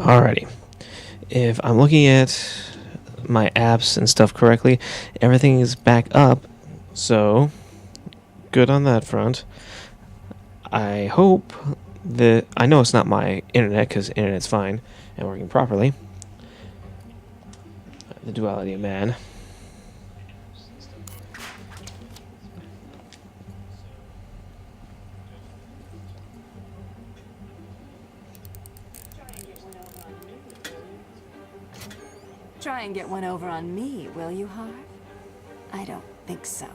Alrighty. If I'm looking at my apps and stuff correctly, everything is back up. So, good on that front. I hope that... I know it's not my internet, because internet's fine and working properly. The duality of man. Try and get one over on me, will you, Harv? I don't think so.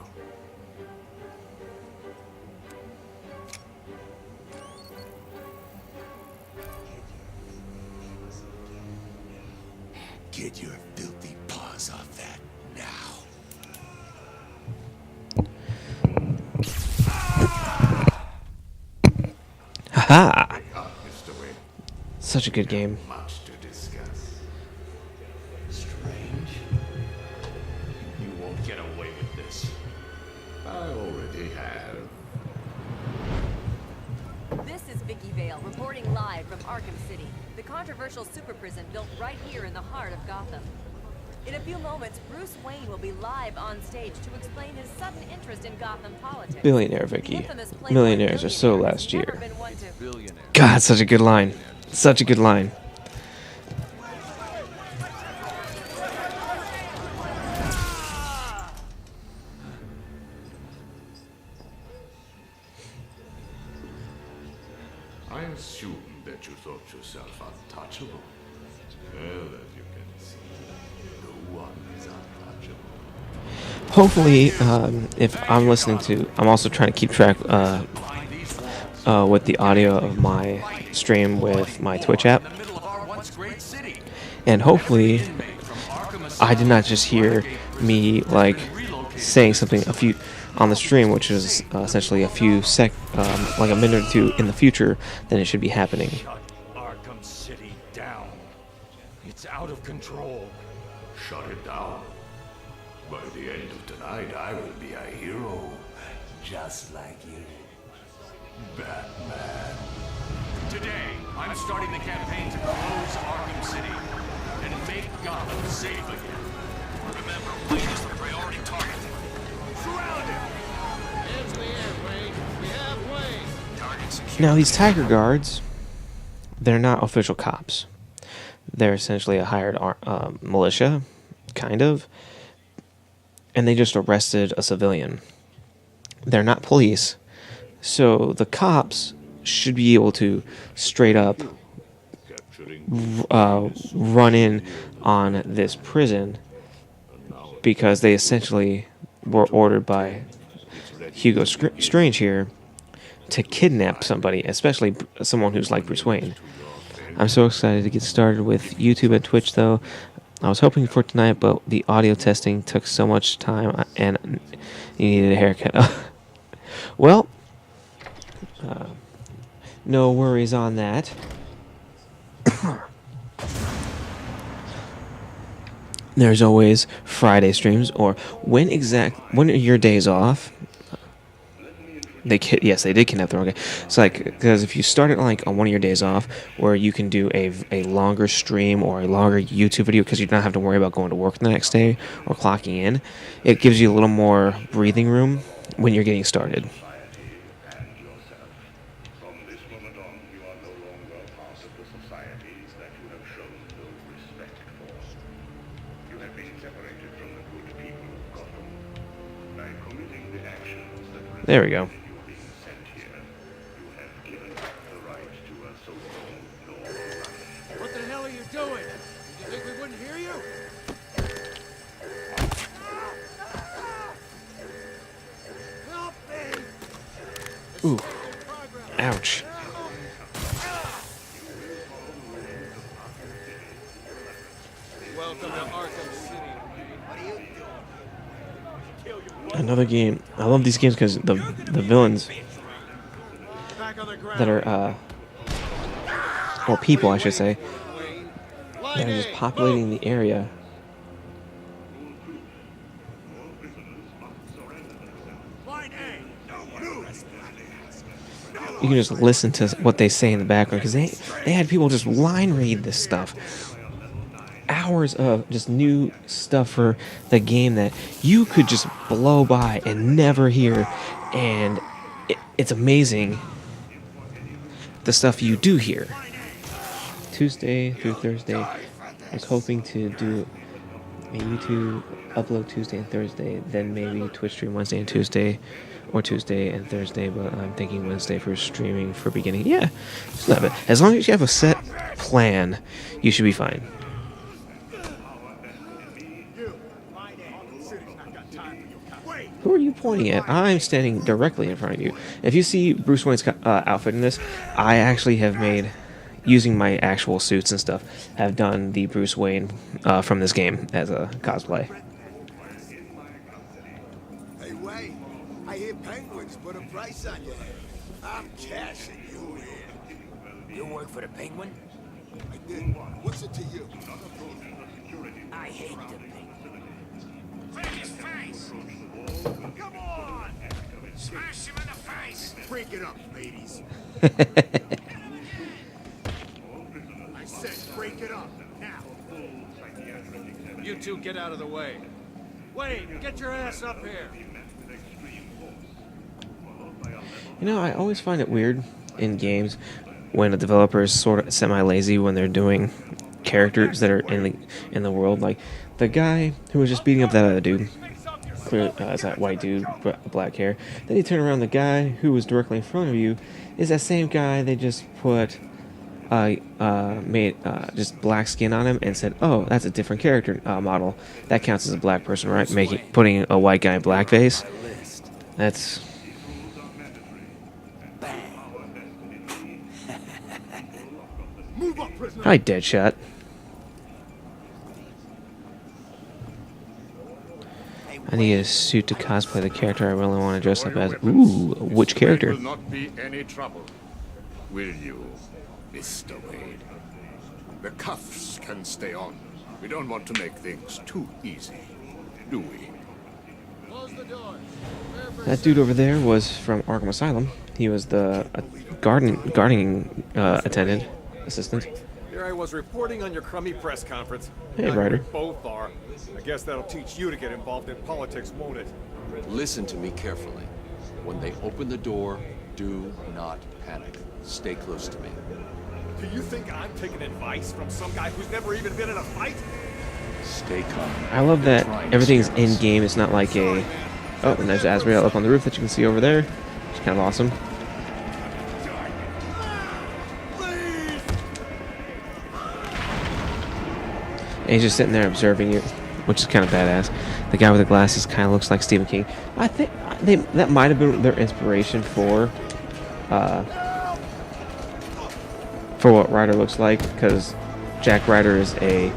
Get your filthy paws off that now. Haha! Wake up, Mr. Wayne. Such a good game. Much to discuss. Strange. You won't get away with this. I already have. This is Vicky Vale reporting live from Arkham City, the controversial super prison built right here in the heart of Gotham. In a few moments, Bruce Wayne will be live on stage to explain his sudden interest in Gotham politics. Billionaire The Vicky. infamous Playboy Millionaires are so billionaire has last never year. been one to- God, such a good line. Such a good line. I assume that you thought yourself untouchable. Well, as you can see, no one is untouchable. Hopefully, if I'm listening to... I'm also trying to keep track with the audio of my stream with my Twitch app. And hopefully, I did not just hear me, like, saying something on the stream, which is essentially a few like a minute or two in the future, then it should be happening. Shut Arkham City down. It's out of control. Shut it down. By the end of tonight, I will be a hero. Just like you. Batman. Today, I'm starting the campaign to close Arkham City and make Gotham safe again. Remember, Wayne is the priority target. Surround him! Now, these Tiger Guards, they're not official cops. They're essentially a hired militia, kind of. And they just arrested a civilian. They're not police. So the cops should be able to straight up run in on this prison because they essentially were ordered by Hugo Strange here to kidnap somebody, especially someone who's like Bruce Wayne. I'm so excited to get started with YouTube and Twitch, though. I was hoping for tonight, but the audio testing took so much time, and you needed a haircut. Well, no worries on that. There's always Friday streams, or when are your days off? Yes, they did kidnap them. Okay, it's like, because if you start it like on one of your days off, where you can do a longer stream or a longer YouTube video, because you don't have to worry about going to work the next day or clocking in, it gives you a little more breathing room when you're getting started. There we go. What the hell are you doing? Did you think we wouldn't hear you? Help me! Ooh. Ouch. Welcome to Arkham City. Another game. I love these games because the villains Back on the ground. that are or people, I should say, that are just populating the area. you can just listen to what they say in the background because they had people just line read this stuff. Hours of just new stuff for the game that you could just blow by and never hear, and it's amazing the stuff you do hear. Tuesday through Thursday, I was hoping to do a YouTube upload Tuesday and Thursday, then maybe Twitch stream Wednesday and Tuesday, or Tuesday and Thursday, but I'm thinking Wednesday for streaming for beginning. Yeah, it's not bad. As long as you have a set plan, you should be fine. Who are you pointing at? I'm standing directly in front of you. If you see Bruce Wayne's outfit in this, I actually have made, using my actual suits and stuff, have done the Bruce Wayne from this game as a cosplay. Hey, Wayne, I hear Penguins put a price on your head. I'm cashing you in. You work for the Penguin? I did. What's it to you? I hate the Penguin. Break his face! Come on! Smash him in the face! Break it up, ladies. I said break it up, now. You two get out of the way. Wayne, get your ass up here. You know, I always find it weird in games when a developer is sort of semi-lazy when they're doing characters that are in the world. Like the guy who was just beating up that other dude, clear as that white dude, black hair. Then you turn around, the guy who was directly in front of you is that same guy they just put made just black skin on him and said, "Oh, that's a different character model. That counts as a black person, right?" Putting a white guy in blackface. That's Move up, prisoner. hi, Deadshot. I need a suit to cosplay the character I really want to dress up as. Ooh, which character? Will not be any trouble, will you, Mr. Wade? The cuffs can stay on. We don't want to make things too easy, do we? Close the door. That dude over there was from Arkham Asylum. He was the gardening attendant, assistant. Here I was reporting on your crummy press conference. Hey, Now Ryder. you both are. I guess that'll teach you to get involved in politics, won't it? Listen to me carefully. When they open the door, do not panic. Stay close to me. Do you think I'm taking advice from some guy who's never even been in a fight? Stay calm. I love that Trying to everything's scare us. in game. It's not like a. Oh, and there's Azrael up on the roof that you can see over there. It's kind of awesome. And he's just sitting there observing you, which is kind of badass. The guy with the glasses kind of looks like Stephen King. I think that might have been their inspiration for what Ryder looks like, because Jack Ryder is a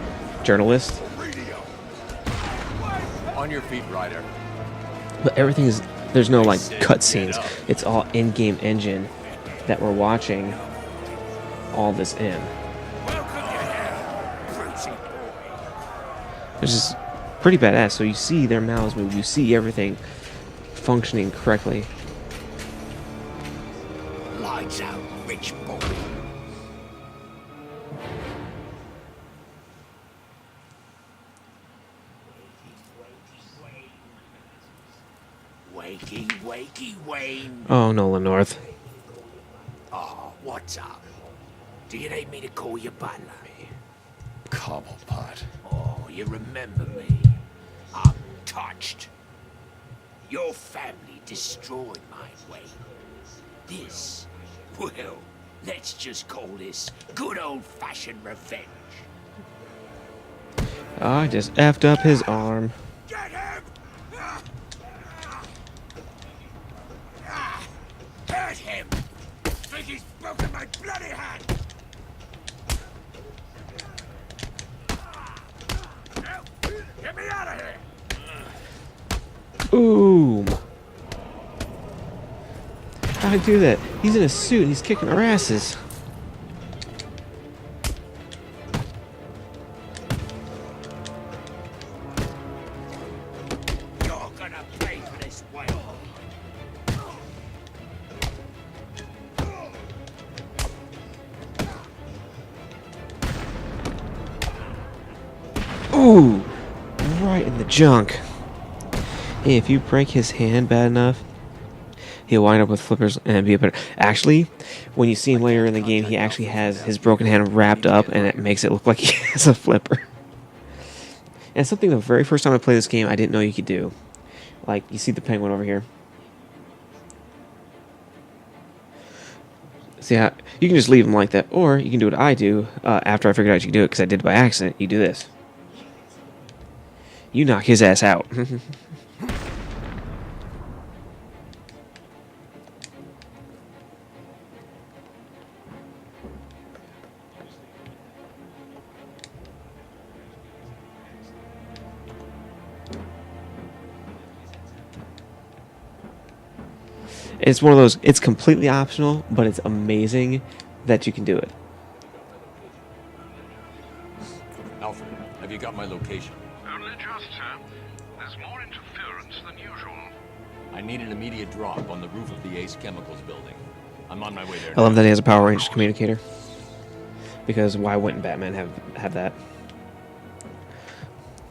journalist. On your feet, Ryder. But everything is, there's no like cutscenes. It's all in-game engine that we're watching all this in. It's just pretty badass. So you see their mouths move, you see everything functioning correctly. Lights out, rich boy. Wakey, wakey, Wayne. Oh, Nolan North. Oh, what's up? Do you need me to call you butler? Cobblepot. Oh, you remember me? I'm touched. Your family destroyed my Wayne. This, well, let's just call this good old-fashioned revenge. I just effed up his arm. Get him! Hurt him! Think he's broken my bloody hand! Get me out of here! Boom. How'd I do that? He's in a suit and he's kicking our asses. You're gonna pay for this, Wayne. Ooh, right in the junk. Hey, if you break his hand bad enough, he'll wind up with flippers and be a better. Actually, when you see him later in the game, he actually has his broken hand wrapped up, and it makes it look like he has a flipper. And something the very first time I played this game, I didn't know you could do. Like, you see the penguin over here. See how you can just leave him like that, or you can do what I do after I figured out you could do it because I did it by accident. You do this. You knock his ass out. It's one of those, it's completely optional, but it's amazing that you can do it. Alfred, have you got my location? Only just, sir. There's more interference than usual. I need an immediate drop on the roof of the Ace Chemicals building. I'm on my way there. I love that he has a Power Rangers communicator. Because why wouldn't Batman have that?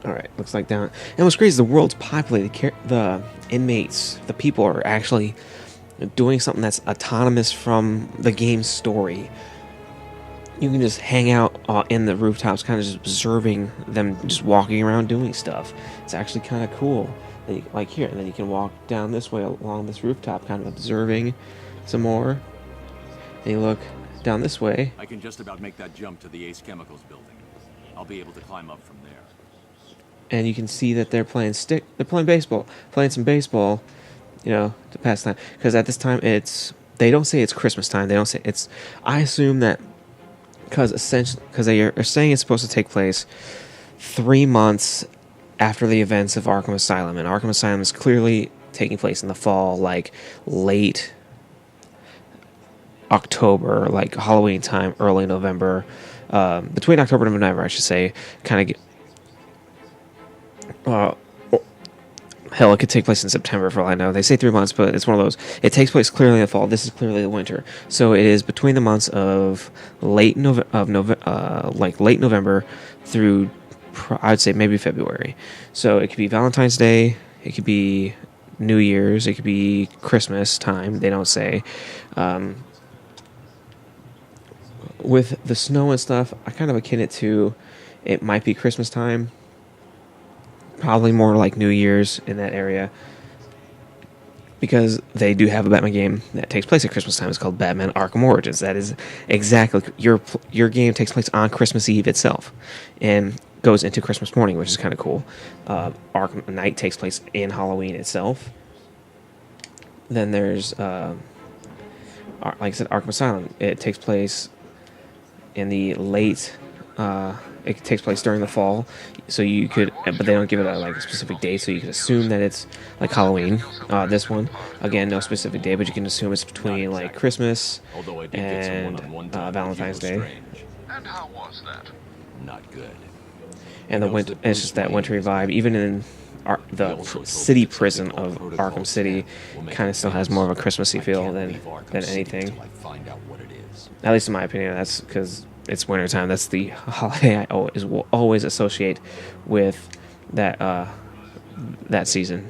Alright, looks like down. And what's crazy is the world's populated. The inmates, the people are actually doing something that's autonomous from the game's story. You can just hang out in the rooftops, kind of just observing them just walking around doing stuff. It's actually kind of cool. Like here, and then you can walk down this way along this rooftop, kind of observing some more. And you look down this way. I can just about make that jump to the Ace Chemicals building. I'll be able to climb up from there. And you can see that they're playing baseball, playing some baseball, you know, to pass time. Because at this time, they don't say it's Christmas time. They don't say it's. I assume that because they are saying it's supposed to take place 3 months after the events of Arkham Asylum, and Arkham Asylum is clearly taking place in the fall, like late October, like Halloween time, early November, between October and November, I should say. Kind of get. Hell, it could take place in September for all I know. They say 3 months, but it's one of those. It takes place clearly in the fall. This is clearly the winter, so it is between the months of late November through, I'd say maybe February. So it could be Valentine's Day, it could be New Year's, it could be Christmas time. They don't say. With the snow and stuff, I kind of akin it to it might be Christmas time. Probably more like New Year's in that area, because they do have a Batman game that takes place at Christmas time. It's called Batman Arkham Origins. That is exactly your game takes place on Christmas Eve itself, and goes into Christmas morning, which is kind of cool. Arkham Night takes place in Halloween itself. Then there's, like I said, Arkham Asylum. It takes place in the late. It takes place during the fall, so you could, but they don't give it a specific date, so you can assume that it's like Halloween. This one, again, no specific day, but you can assume it's between like Christmas and Valentine's Day. And how was that? Not good. And it's just that wintry vibe. Even in the city prison of Arkham City, kind of still has more of a Christmassy feel than anything. At least in my opinion, that's because it's wintertime. That's the holiday I will always associate with that season.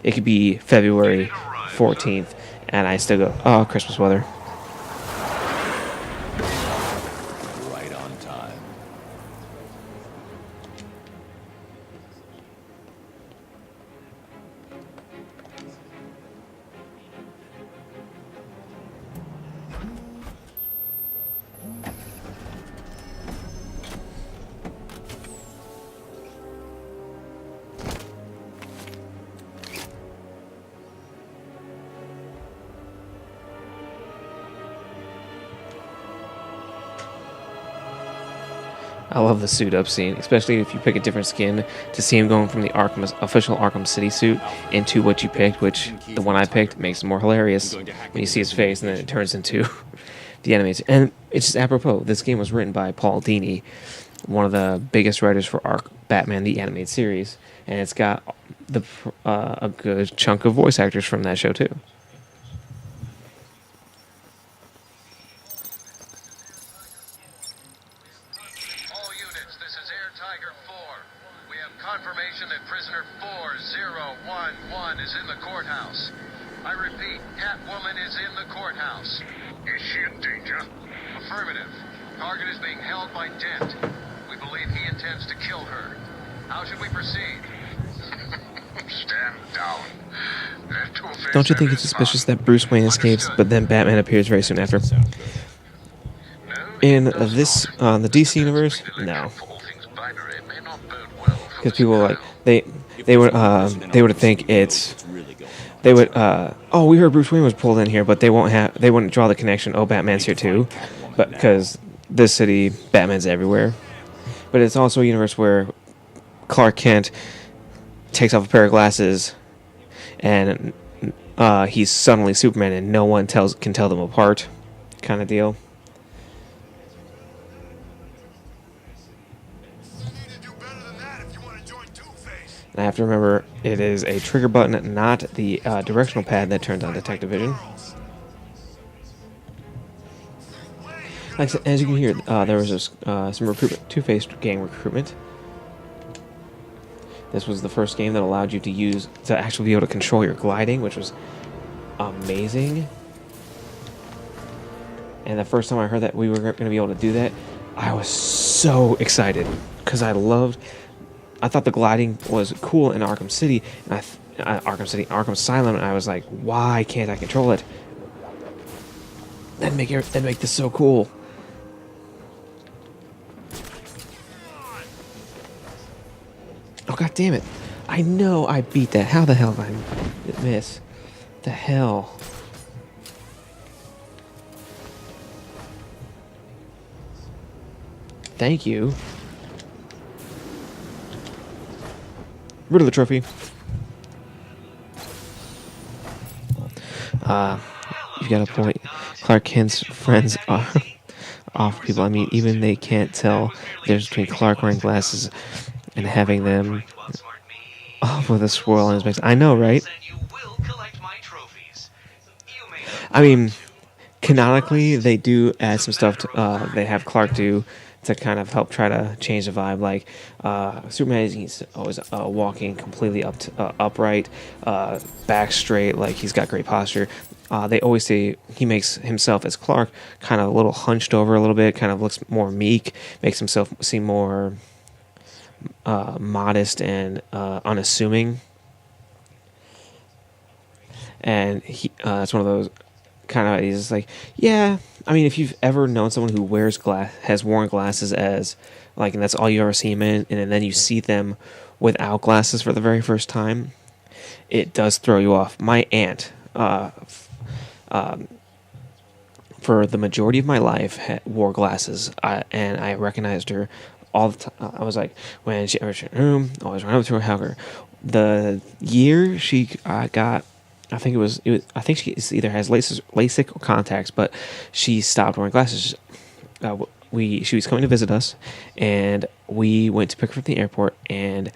It could be February 14th, and I still go, oh, Christmas weather. Right on time. I love the suit up scene, especially if you pick a different skin, to see him going from the official Arkham City suit into what you picked, which the one I picked makes it more hilarious when you see his face and then it turns into the enemies. And it's just apropos. This game was written by Paul Dini, one of the biggest writers for Batman the Animated Series, and it's got a good chunk of voice actors from that show too. Catwoman is in the courthouse. Is she in danger? Affirmative. Target is being held by Dent. We believe he intends to kill her. How should we proceed? Stand down. Let Two-Face Don't you think have it's his suspicious fun. that Bruce Wayne escapes, but then Batman appears very soon after? In this, the DC universe, no. Because people like they would think it's they would oh, we heard Bruce Wayne was pulled in here, but they wouldn't draw the connection. Oh, Batman's here too, but because this city, Batman's everywhere. But it's also a universe where Clark Kent takes off a pair of glasses, and he's suddenly Superman, and no one can tell them apart, kind of deal. I have to remember it is a trigger button, not the directional pad that turns on detective vision. Like I said, as you can hear, there was some recruitment, Two-Face gang recruitment. This was the first game that allowed you to actually be able to control your gliding, which was amazing. And the first time I heard that we were going to be able to do that, I was so excited because I thought the gliding was cool in Arkham City, and Arkham Asylum, and I was like, why can't I control it? That'd make this so cool. Oh, god damn it. I know I beat that. How the hell did I miss? The hell? Thank you. Rid of the trophy. You got a point. Clark Kent's friends are off people. I mean, even they can't tell the difference between Clark wearing glasses and having them off with a swirl on his face. I know, right? I mean, canonically, they do add some stuff to, they have Clark do to kind of help try to change the vibe. Like Superman, he's always walking completely upright, back straight, like he's got great posture. They always say he makes himself as Clark kind of a little hunched over a little bit, kind of looks more meek, makes himself seem more modest and unassuming. And that's one of those kind of, he's just like, yeah. I mean, if you've ever known someone who has worn glasses as like, and that's all you ever see them in, and then you see them without glasses for the very first time, it does throw you off. My aunt, for the majority of my life, wore glasses, and I recognized her all the time. I was like, when she ever in her room, I always run up to her, hug her. The year she got, I think she either has LASIK or contacts, but she stopped wearing glasses. She was coming to visit us, and we went to pick her up at the airport, and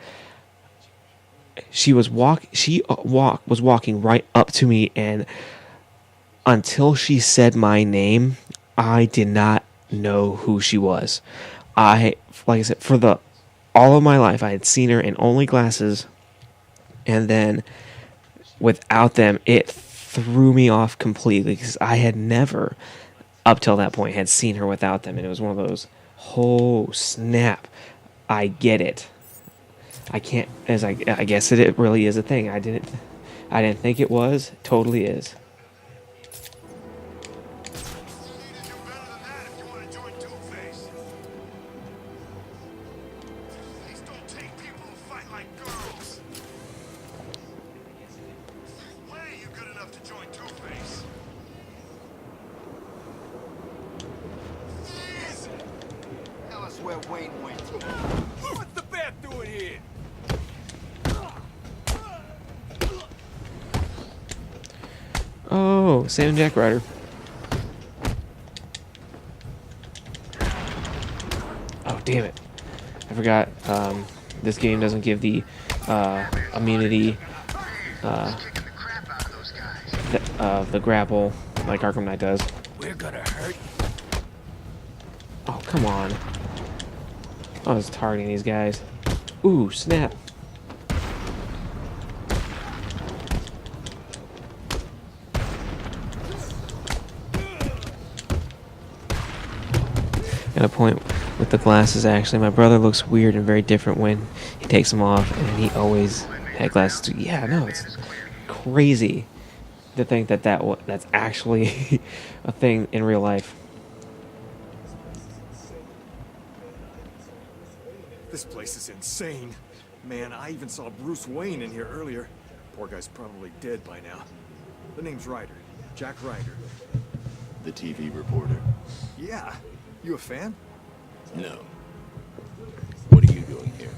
she was walking right up to me, and until she said my name, I did not know who she was. Like I said, for all of my life, I had seen her in only glasses, and then without them, it threw me off completely because I had never, up till that point, had seen her without them, and it was one of those, oh snap, I get it. I can't, I guess it really is a thing. I didn't think it was. It totally is. Where Wayne went. What's the bat doing here? Oh, Sam Jack Ryder. Oh, damn it. I forgot. This game doesn't give the immunity of the grapple like Arkham Knight does. We're gonna hurt. Oh, come on. I was targeting these guys. Ooh, snap. Got a point with the glasses, actually. My brother looks weird and very different when he takes them off, and he always had glasses too. Yeah, no, it's crazy to think that that's actually a thing in real life. This place is insane. Man, I even saw Bruce Wayne in here earlier. Poor guy's probably dead by now. The name's Ryder. Jack Ryder. The TV reporter? Yeah. You a fan? No. What are you doing here?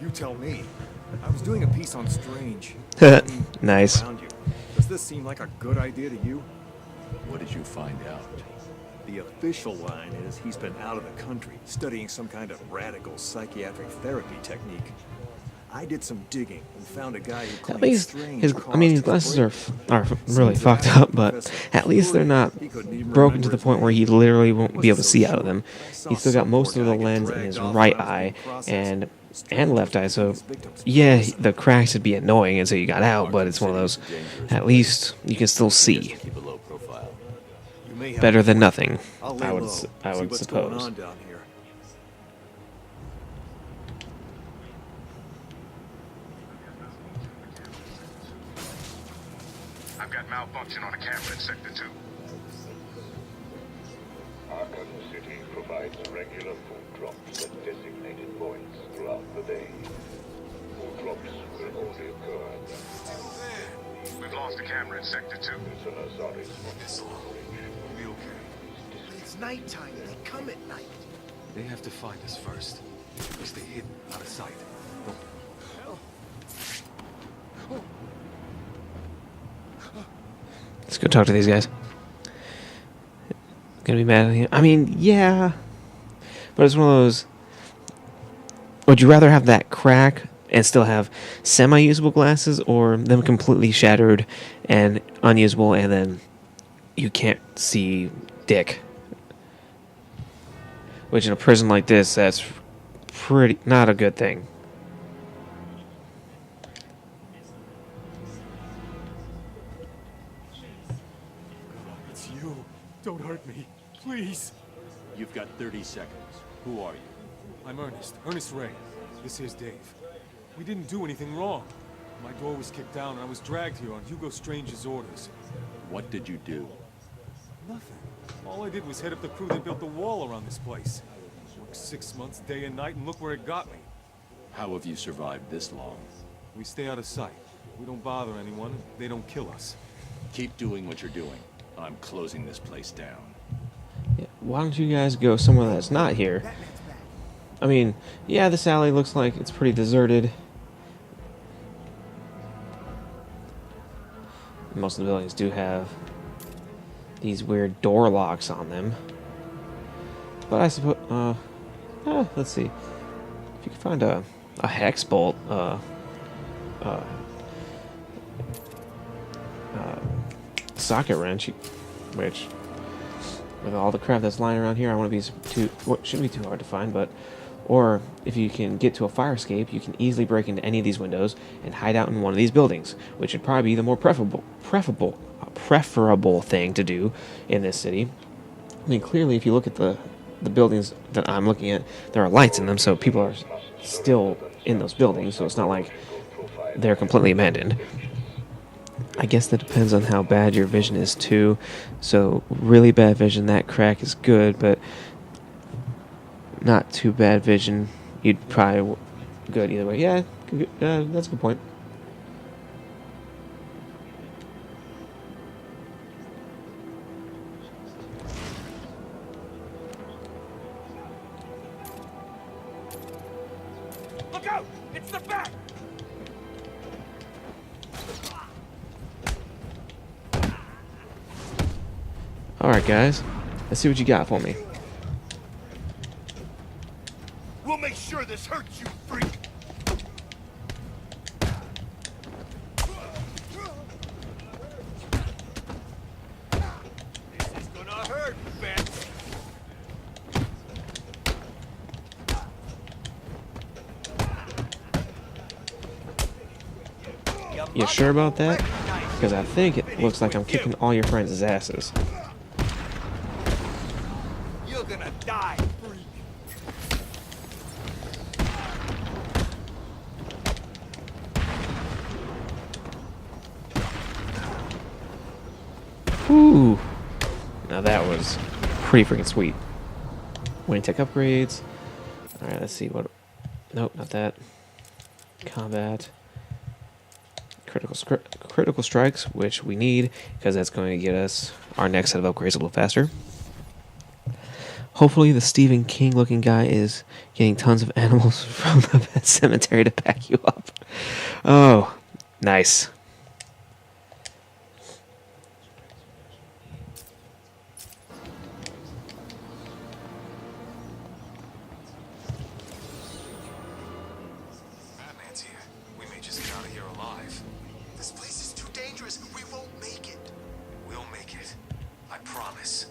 You tell me. I was doing a piece on Strange. Nice. Around you. Does this seem like a good idea to you? What did you find out? The official line is he's been out of the country, studying some kind of radical psychiatric therapy technique. I did some digging and found a guy who claimed At least Strange his glasses are really fucked up, but at least they're not broken to the point where he literally won't be able to see out of them. He's still got most of the lens in his right eye and left eye, so yeah, the cracks would be annoying until you got out, but it's one of those, at least you can still see. Better than nothing, I would suppose. I've got malfunction on a camera in Sector 2. Arkham City provides regular food drops at designated points throughout the day. Food drops will only occur at the... We've lost a camera in Sector 2. It's an Azari We'll be okay. It's nighttime. They come at night. They have to find us first. We stay hidden, out of sight. Let's go talk to these guys. Gonna be mad at him? I mean, yeah. But it's one of those... Would you rather have that crack and still have semi-usable glasses, or them completely shattered and unusable, and then you can't see dick? Which in a prison like this, that's pretty... not a good thing. It's you. Don't hurt me. Please. You've got 30 seconds. Who are you? I'm Ernest. Ernest Ray. This is Dave. We didn't do anything wrong. My door was kicked down and I was dragged here on Hugo Strange's orders. What did you do? Nothing. All I did was head up the crew that built the wall around this place. Worked 6 months, day and night, and look where it got me. How have you survived this long? We stay out of sight. We don't bother anyone. They don't kill us. Keep doing what you're doing. I'm closing this place down. Yeah, why don't you guys go somewhere that's not here? I mean, yeah, this alley looks like it's pretty deserted. Most of the buildings do have these weird door locks on them. But I suppose, let's see. If you can find a hex bolt, socket wrench, which with all the crap that's lying around here, I want to be shouldn't be too hard to find, but or if you can get to a fire escape, you can easily break into any of these windows and hide out in one of these buildings, which would probably be the more preferable thing to do in this city. I mean, clearly, if you look at the buildings that I'm looking at, there are lights in them, so people are still in those buildings, so it's not like they're completely abandoned. I guess that depends on how bad your vision is, too. So, really bad vision, that crack is good, but not too bad vision, you'd probably good either way. Yeah, that's a good point. Look out! It's the Bat! Alright, guys. Let's see what you got for me. We'll make sure this hurts you, freak! This is gonna hurt, Bat! You sure about that? Because I think it looks like I'm kicking all your friends' asses. You're gonna die, freak! Whew. Now that was pretty freaking sweet. Winning tech upgrades. Alright, let's see what... Nope, not that. Combat. Critical strikes, which we need, because that's going to get us our next set of upgrades a little faster. Hopefully the Stephen King looking guy is getting tons of animals from the pet cemetery to back you up. Oh, nice. Batman's here. We may just get out of here alive. This place is too dangerous. We won't make it. We'll make it. I promise.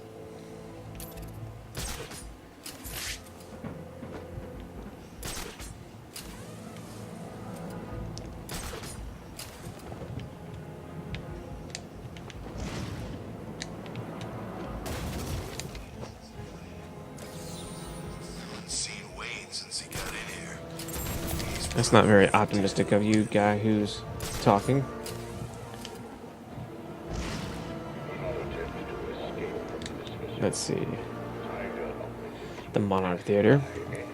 Seen Wayne since he got in here. That's not very optimistic of you, guy who's talking. Let's see. The Monarch Theater.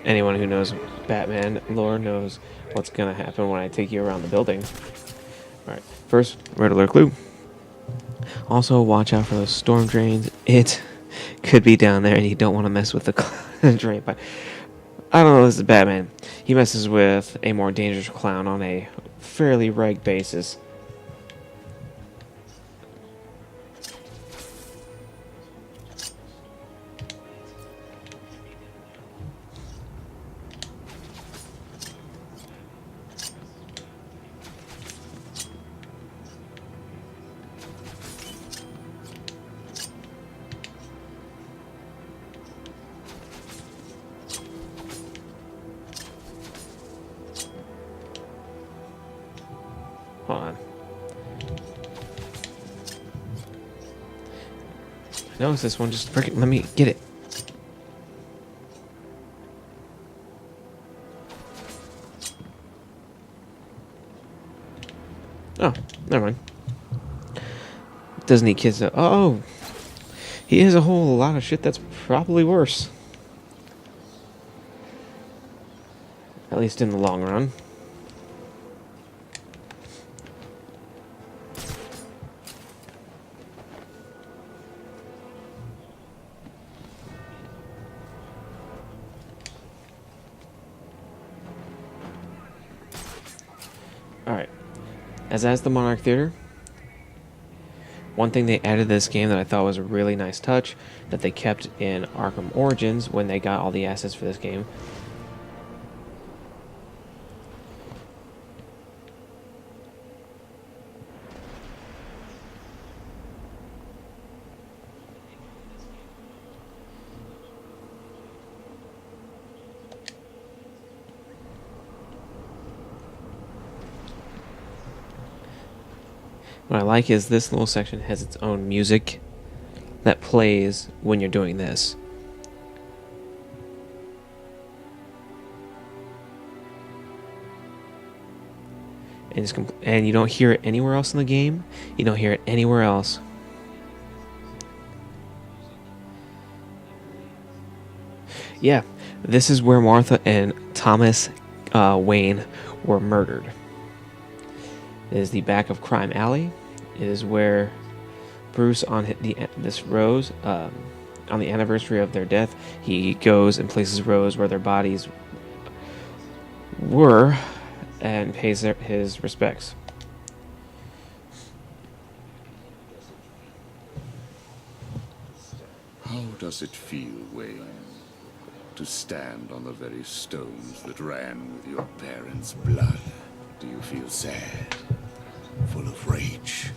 Anyone who knows Batman lore knows what's gonna happen when I take you around the building. Alright, first, red alert clue. Also, watch out for those storm drains. It could be down there and you don't want to mess with the drain pipe. I don't know, this is Batman. He messes with a more dangerous clown on a fairly regular basis. Hold on. No, it's this one. Just freaking let me get it. Oh, never mind. Doesn't need kids to... Oh! He has a whole lot of shit that's probably worse. At least in the long run. Alright. As the Monarch Theater, one thing they added to this game that I thought was a really nice touch that they kept in Arkham Origins when they got all the assets for this game. What I like is this little section has its own music that plays when you're doing this. And you don't hear it anywhere else in the game. You don't hear it anywhere else. Yeah, this is where Martha and Thomas Wayne were murdered. It is the back of Crime Alley. It is where Bruce, on this rose, on the anniversary of their death, he goes and places Rose where their bodies were and pays his respects. How does it feel, Wayne, to stand on the very stones that ran with your parents' blood? Do you feel sad, full of rage?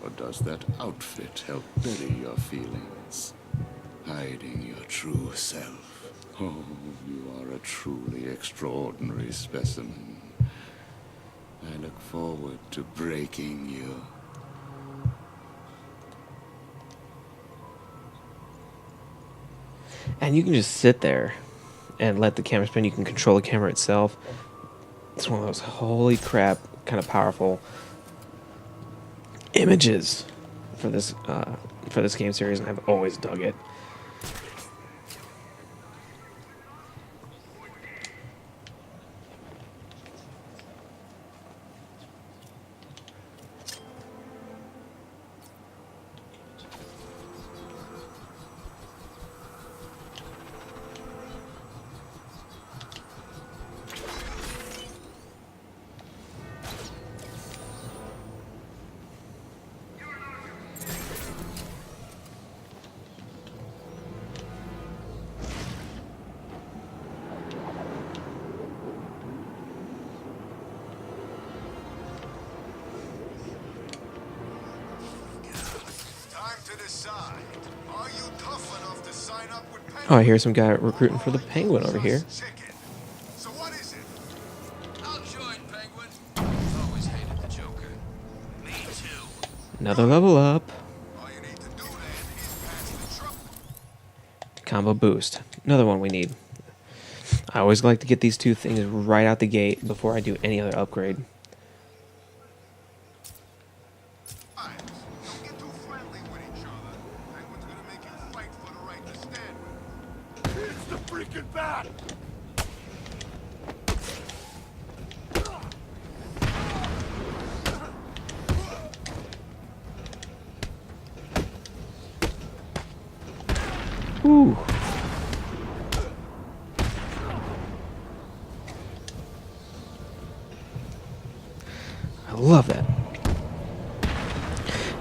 Or does that outfit help bury your feelings, hiding your true self? Oh, you are a truly extraordinary specimen. I look forward to breaking you. And you can just sit there and let the camera spin. You can control the camera itself. It's one of those holy crap kind of powerful images for this game series, and I've always dug it. Oh, I hear some guy recruiting for the Penguin over here. So what is it? I'll join, Penguin. Always hated the Joker. Me too. Another level up. All you need to do then is pass the truck. Combo boost. Another one we need. I always like to get these two things right out the gate before I do any other upgrade. Don't get too friendly with each other. Penguin's gonna make you fight for the right to stand. It's the freaking bat! Ooh. I love that.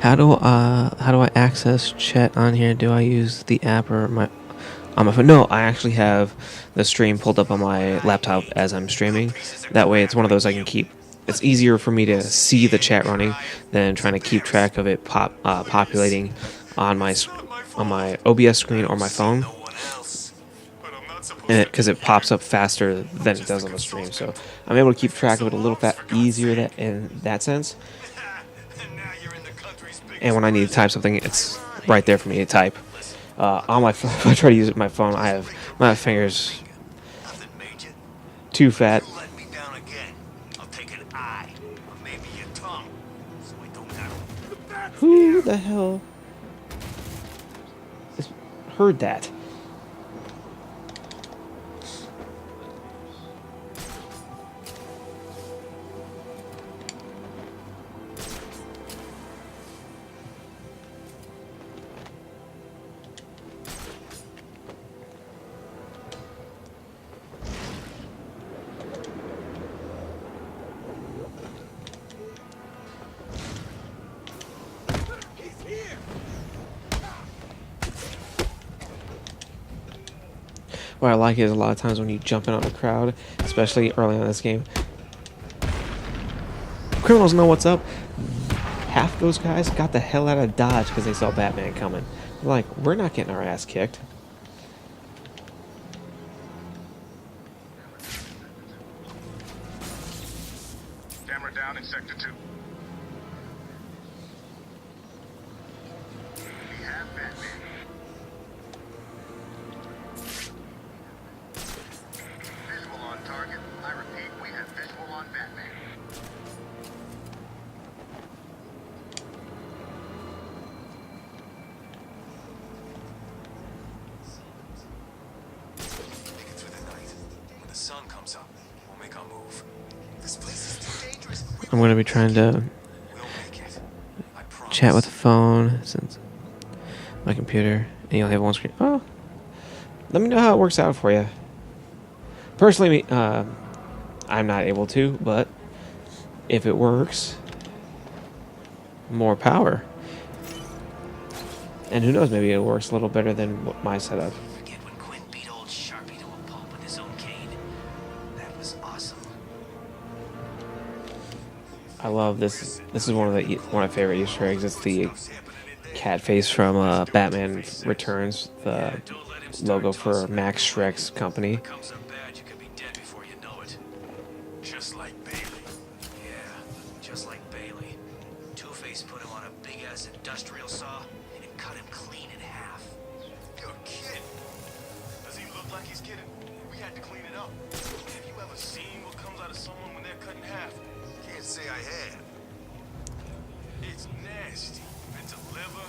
How do I access chat on here? Do I use the app or on my phone? No, I actually have the stream pulled up on my laptop as I'm streaming. That way, it's one of those I can keep. It's easier for me to see the chat running than trying to keep track of it populating on my OBS screen or my phone, because it pops up faster than it does on the stream. So I'm able to keep track of it a little easier in that sense. And when I need to type something, it's right there for me to type. On my phone, if I try to use it on my phone, my fingers too fat. Who the hell heard that? What I like is a lot of times when you jump in on a crowd, especially early on in this game, criminals know what's up. Half those guys got the hell out of Dodge because they saw Batman coming. They're like, we're not getting our ass kicked. Camera down in Sector 2. We have Batman. Visual on target. I repeat, we have visual on Batman. Make it through the night. When the sun comes up, we'll make our move. This place is too dangerous. I'm going to be trying to chat with the phone since my computer, and you only have one screen. Oh, let me know how it works out for you. Personally, I'm not able to, but if it works, more power. And who knows, maybe it works a little better than what my setup. Forget when Quinn beat old Sharpie to a pulp with his own cane. That was awesome. I love this. This is one of my favorite Easter eggs. It's the cat face from Batman Returns, the logo for Max Schreck's company. Comes up bad, you could be dead before you know it. Just like Bailey. Yeah, just like Bailey. Two-Face put him on a big-ass industrial saw and cut him clean in half. You're kidding. Does he look like he's kidding? We had to clean it up. Have you ever seen what comes out of someone when they're cut in half? Can't say I have. It's nasty. Bits of liver,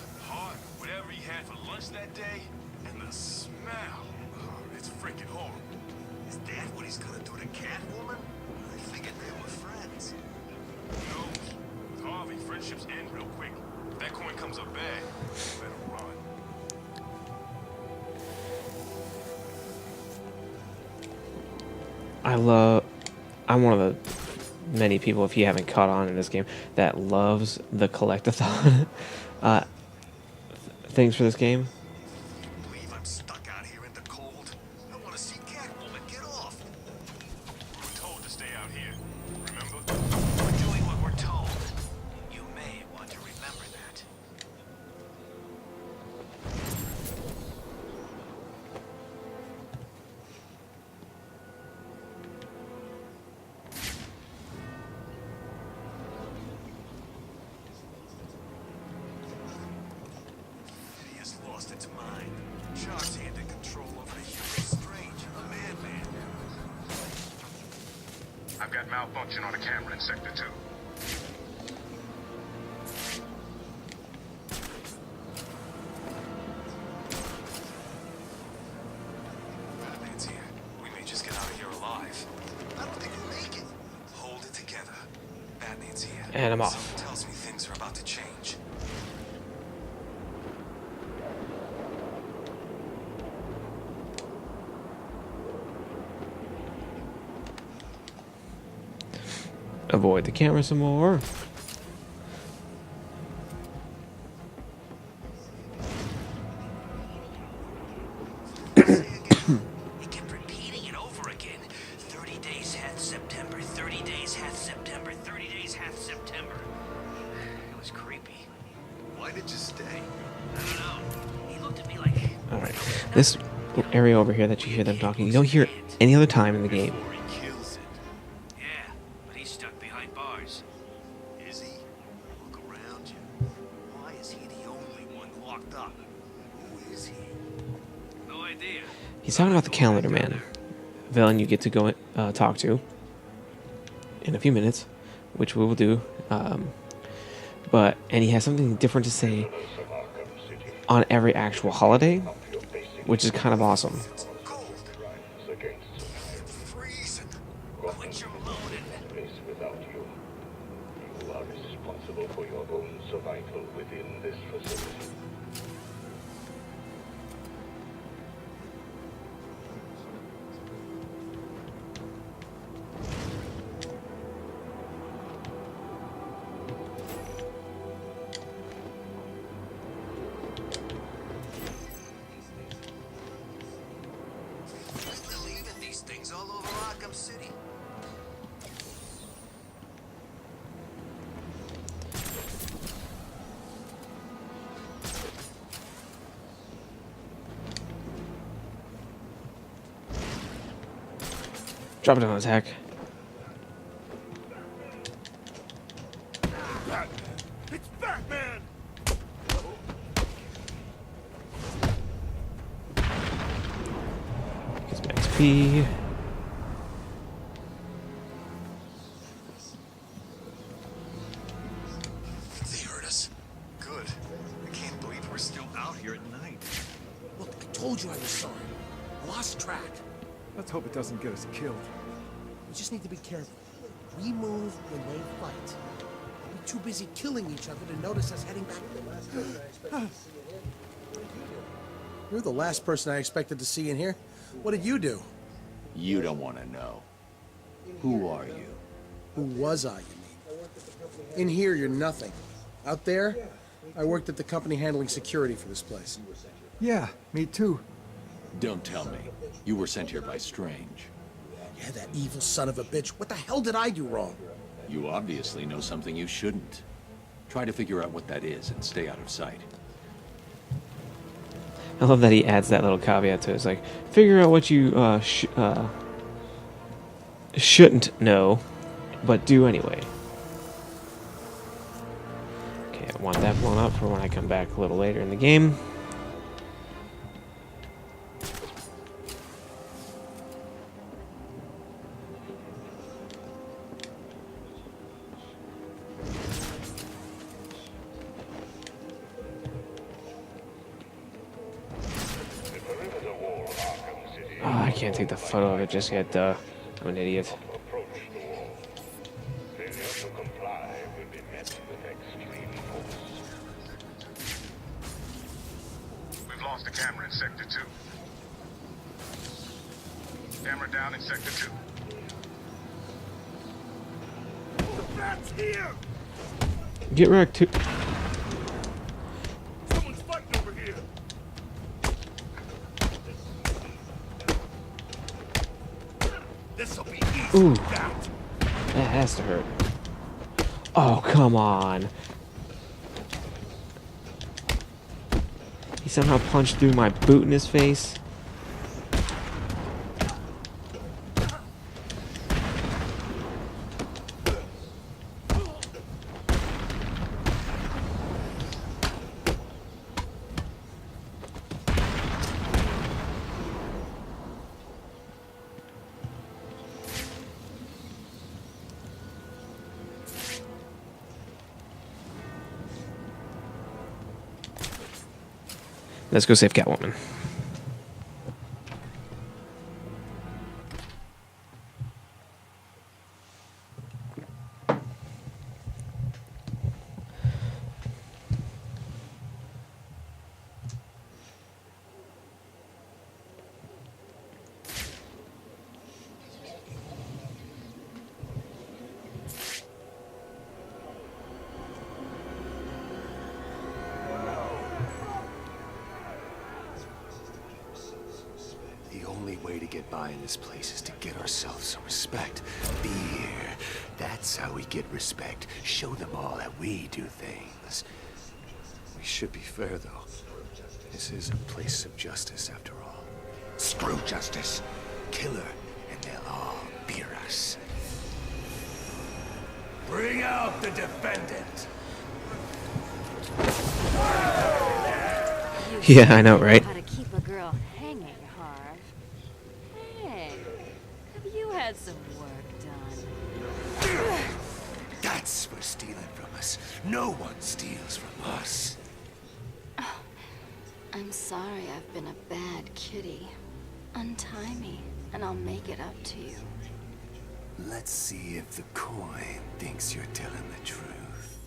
I'm one of the many people, if you haven't caught on in this game, that loves the collectathon things for this game. Believe I'm stuck out here in the cold. I want to see Catwoman. Get off. We're told to stay out here. Remember? We're doing what we're told. You may want to remember that. He has lost its mind. Shark's handed control over the Hugo Strange, a madman. I've got malfunction on a camera in Sector 2. Batman's here. We may just get out of here alive. I don't think we'll make it. Hold it together. Batman's here. And I'm off. Something tells me things are about to change. Avoid the camera some more. He kept repeating it over again. 30 days hath September, 30 days hath September, 30 days hath September. It was creepy. Why did you stay? I don't know. He looked at me like... Alright. This area over here that you hear them talking, you don't hear any other time in the game. Before he kills it. Yeah, but he's stuck behind bars. Is he? Look around you. Why is he the only one locked up? Who is he? No idea. He's talking about the calendar man. Villain you get to go talk to in a few minutes, which we will do. And he has something different to say on every actual holiday, which is kind of awesome. Freezing. Quit your moaning. Place without you. You are responsible for your own survival within this facility. They're leaving these things all over Arkham City. Drop it on attack. It's Batman! Get some XP. They heard us. Good. I can't believe we're still out here at night. Look, I told you I was sorry. I lost track. Let's hope it doesn't get us killed. We just need to be careful. We move when they fight. We're too busy killing each other to notice us heading back. You're the last person I expected to see in here. What did you do? You don't want to know. Who are you? Who was I, you mean? In here, you're nothing. Out there, I worked at the company handling security for this place. Yeah, me too. Don't tell me. You were sent here by Strange. Yeah, that evil son of a bitch. What the hell did I do wrong? You obviously know something you shouldn't. Try to figure out what that is and stay out of sight. I love that he adds that little caveat to it. It's like, figure out what you shouldn't know, but do anyway. Okay, I want that blown up for when I come back a little later in the game. Oh, I can't take the photo of it just yet, I'm an idiot. Approach the wall. Failure to comply will be met with extreme force. We've lost a camera in Sector 2. Camera down in Sector 2. Cat's here! Get wrecked too. Someone's fighting over here! This'll be easy. Ooh. That. That has to hurt. Oh, come on. He somehow punched through my boot in his face. Let's go save Catwoman. The only way to get by in this place is to get ourselves some respect. Fear. That's how we get respect. Show them all how we do things. We should be fair, though. This is a place of justice, after all. Screw justice. Kill her, and they'll all fear us. Bring out the defendant! Yeah, I know, right? How to keep a girl hanging, Harv. Hey, have you had some work done? That's for stealing from us. No one steals from us. I'm sorry I've been a bad kitty. Untie me, and I'll make it up to you. Let's see if the coin thinks you're telling the truth.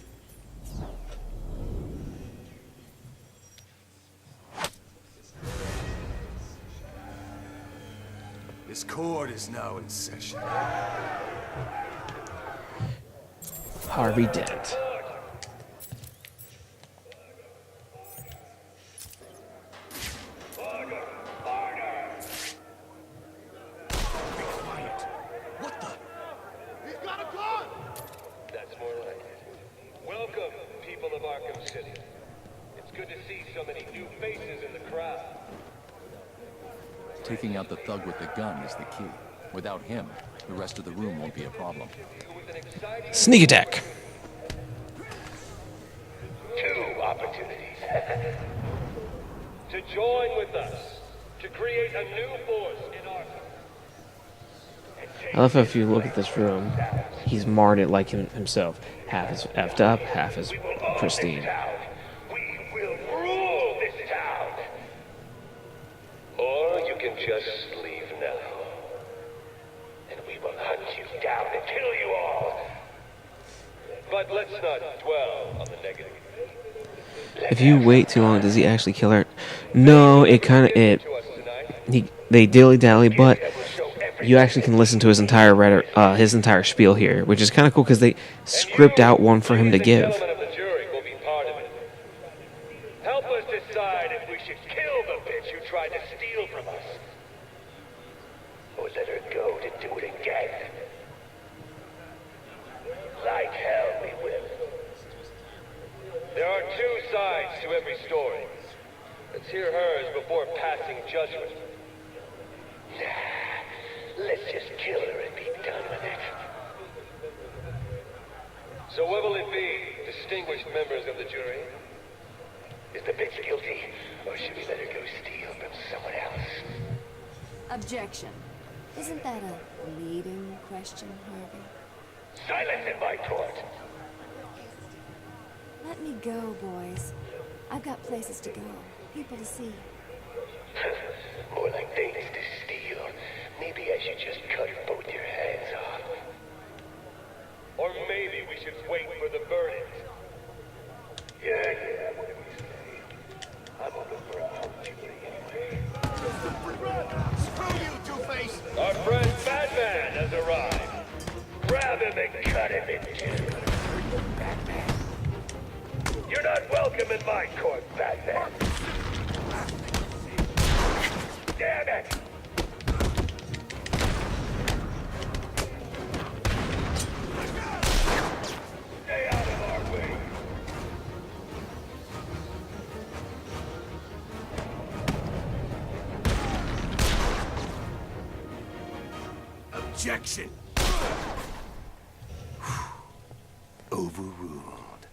This court is now in session. Harvey Dent. What the? He's got a gun! That's more like it. Welcome, people of Arkham City. It's good to see so many new faces in the crowd. Taking out the thug with the gun is the key. Without him, the rest of the room won't be a problem. Sneak attack. 2 opportunities. To join with us, to create a new force in Arkham. I love how if you look at this room, he's marred it like himself. Half is effed up, half is pristine. We will rule this town. Or you can just leave now. And we will hunt you down and kill you all. But let's not dwell on the negative. If you wait too long, does he actually kill her? No, it kind of they dilly dally, but you actually can listen to his entire spiel here, which is kind of cool because they script out one for him to give. The gentlemen of the jury will be part of it. Help us decide if we should kill the bitch who tried to steal from us, or let her go to do it again. Like hell we will. There are 2 sides to every story. Let's hear hers before passing judgment. Nah, let's just kill her and be done with it. So what will it be, distinguished members of the jury? Is the bitch guilty, or should we let her go steal from someone else? Objection. Isn't that a leading question, Harvey? Silence in my court. Let me go, boys. I've got places to go, people to see. More like things to steal. Maybe I should just cut both your hands off. Or maybe we should wait for the verdict. Yeah, what do we say? I'm open for a hung jury anyway. Screw you, Two-Face! Our friend Batman has arrived. Grab him and cut him in two. Welcome in my court, Batman. Damn it! Stay out of our way. Objection! Overruled.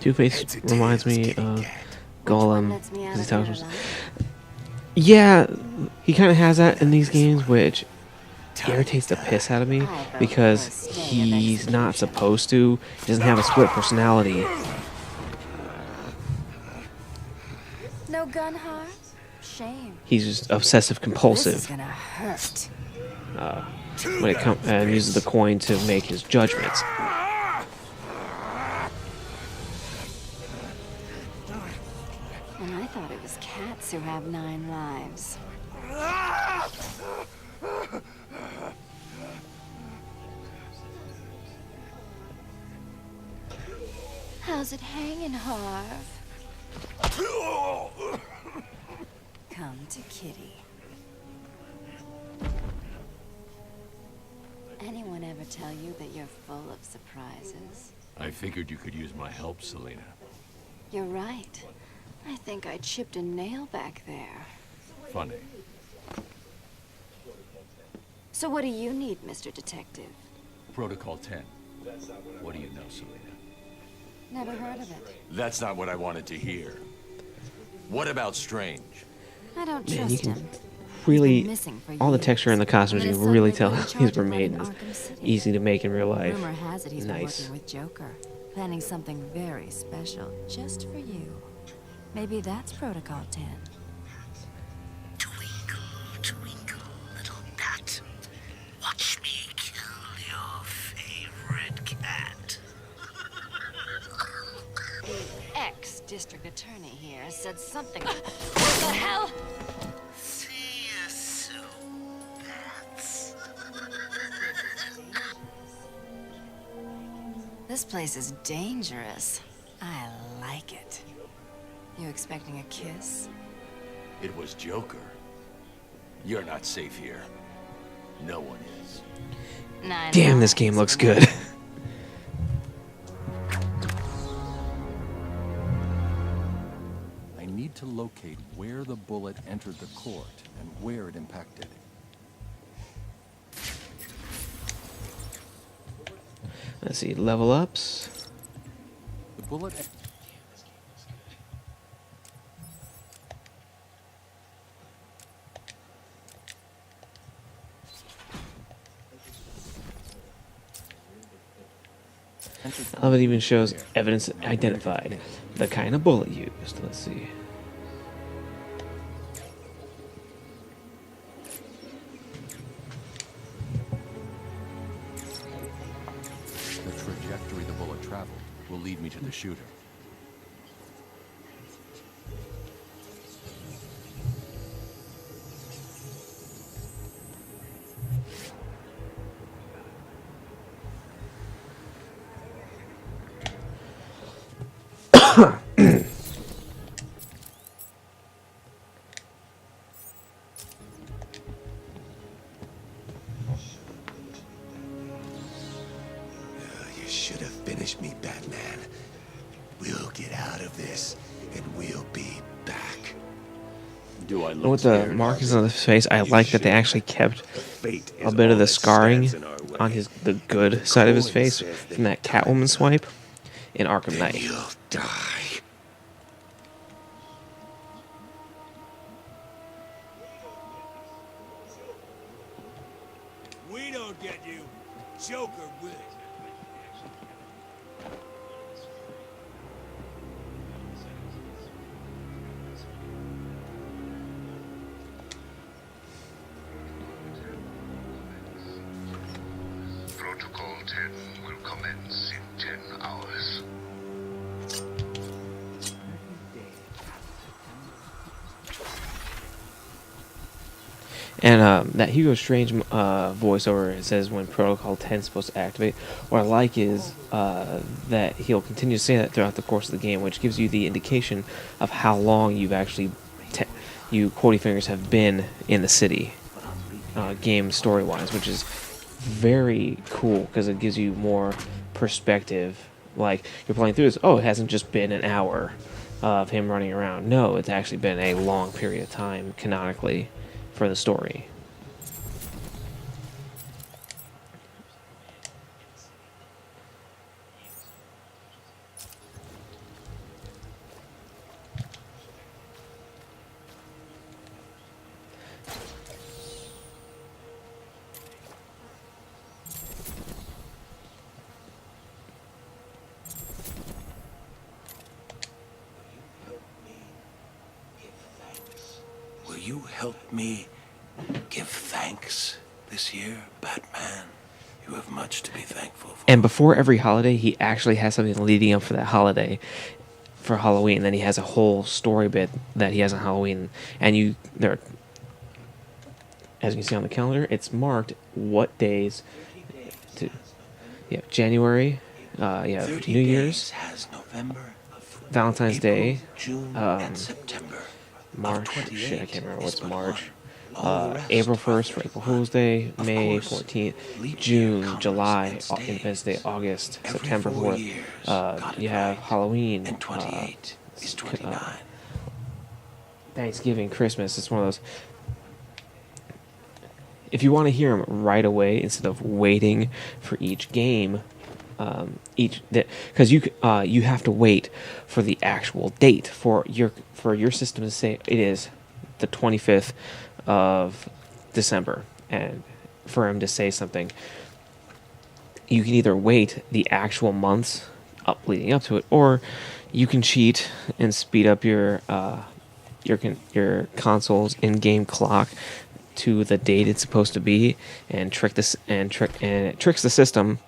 Two-Face reminds me of Gollum. Lets me out 'cause he of talks here with- alive. Yeah, he kind of has that in these games, which irritates the piss out of me because he's not supposed to. He doesn't have a split personality. No gun harm? Shame. He's just obsessive This is compulsive gonna hurt. when it comes and uses the coin to make his judgments. And I thought it was cats who have 9 lives. How's it hanging, Harv? Come to Kitty. Anyone ever tell you that you're full of surprises? I figured you could use my help, Selina. You're right. I think I chipped a nail back there. Funny. So what do you need, Mr. Detective? Protocol 10. What do you know, Selina? Never heard of it. That's not what I wanted to hear. What about Strange? I don't Man, trust you can him. really, Missing for all the years. texture in the costumes, you And can his really son tell was in these charge were of made running and Arkham City. easy to make in real life. Rumor has it he's been Nice. working with Joker, planning something very special just for you. Maybe that's Protocol 10. Twinkle, twinkle, little bat. Watch me kill your favorite cat. Ex-district attorney here said something. What the hell? See you soon, bats. This place is dangerous. I like it. You expecting a kiss? It was Joker. You're not safe here. No one is. 9 Damn, this lives, game looks remember? good. I need to locate where the bullet entered the court and where it impacted. Let's see, level ups. The bullet. I love it even shows evidence identified. The kind of bullet used. Let's see. The trajectory the bullet traveled will lead me to the shooter. You should have finished me, Batman. We'll get out of this, and we'll be back. Do I And look with the scared? markings on his face, I like that they actually kept Fate a is bit all of the that scarring stands in our way. on the good side of his Coin face says that from that you Catwoman died. swipe in Arkham Then Knight. you'll die. We don't get you. Joker will. Protocol 10 will commence in 10 hours. And that Hugo Strange voiceover, it says when Protocol 10 is supposed to activate. What I like is that he'll continue to say that throughout the course of the game, which gives you the indication of how long you've actually, you Quotey Fingers have been in the city, game story-wise, which is very cool because it gives you more perspective. Like, you're playing through this, oh, it hasn't just been an hour of him running around. No, it's actually been a long period of time, canonically, for the story. Will you help me give thanks this year, Batman? You have much to be thankful for. And before every holiday, he actually has something leading up for that holiday, for Halloween. Then he has a whole story bit that he has on Halloween, and there, as you can see on the calendar, it's marked what days. January. New Year's. Has November, Valentine's April, Day. June, and September. March. Shit, I can't remember what's March. April 1st for April Fool's Day, May 14th, June, July, Independence Day, August, September 4th. You have Halloween, And 28 is 29. Thanksgiving, Christmas. It's one of those. If you want to hear them right away instead of waiting for each game, because you have to wait for the actual date for your system to say it is the 25th of December, and for him to say something, you can either wait the actual months leading up to it, or you can cheat and speed up your console's in-game clock to the date it's supposed to be, and it tricks the system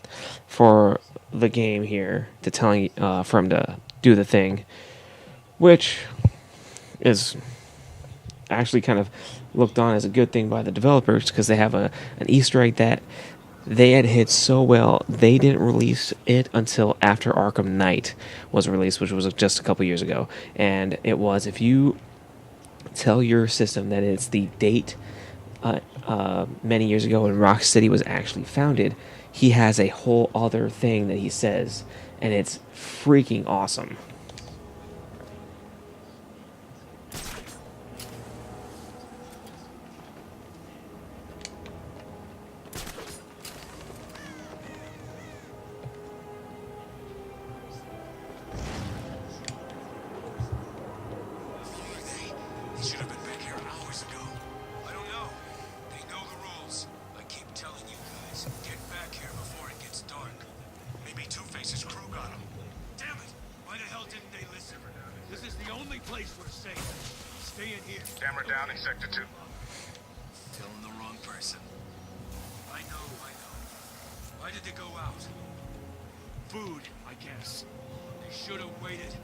for the game here to telling for him to do the thing, which is actually kind of looked on as a good thing by the developers, because they have an Easter egg that they had hit so well they didn't release it until after Arkham Knight was released, which was just a couple years ago. And it was, if you tell your system that it's the date many years ago when Rock City was actually founded, he has a whole other thing that he says, and it's freaking awesome. Camera down in Sector 2. Telling the wrong person. I know. Why did they go out? Food, I guess. They should have waited.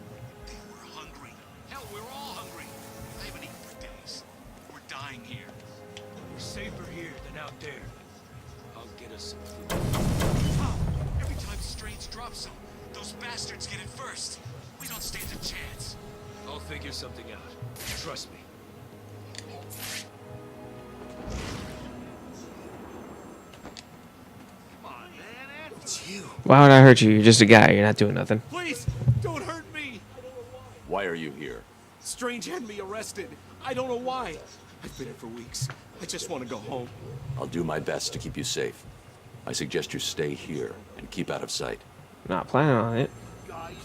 They were hungry. Hell, we're all hungry. I haven't eaten for days. We're dying here. We're safer here than out there. I'll get us some food. Wow, every time Strange drops some, those bastards get it first. We don't stand a chance. I'll figure something out. Trust me. It's you. Why would I hurt you? You're just a guy. You're not doing nothing. Please, don't hurt me! Why are you here? Strange had me arrested. I don't know why. I've been here for weeks. I just want to go home. I'll do my best to keep you safe. I suggest you stay here and keep out of sight. Not planning on it.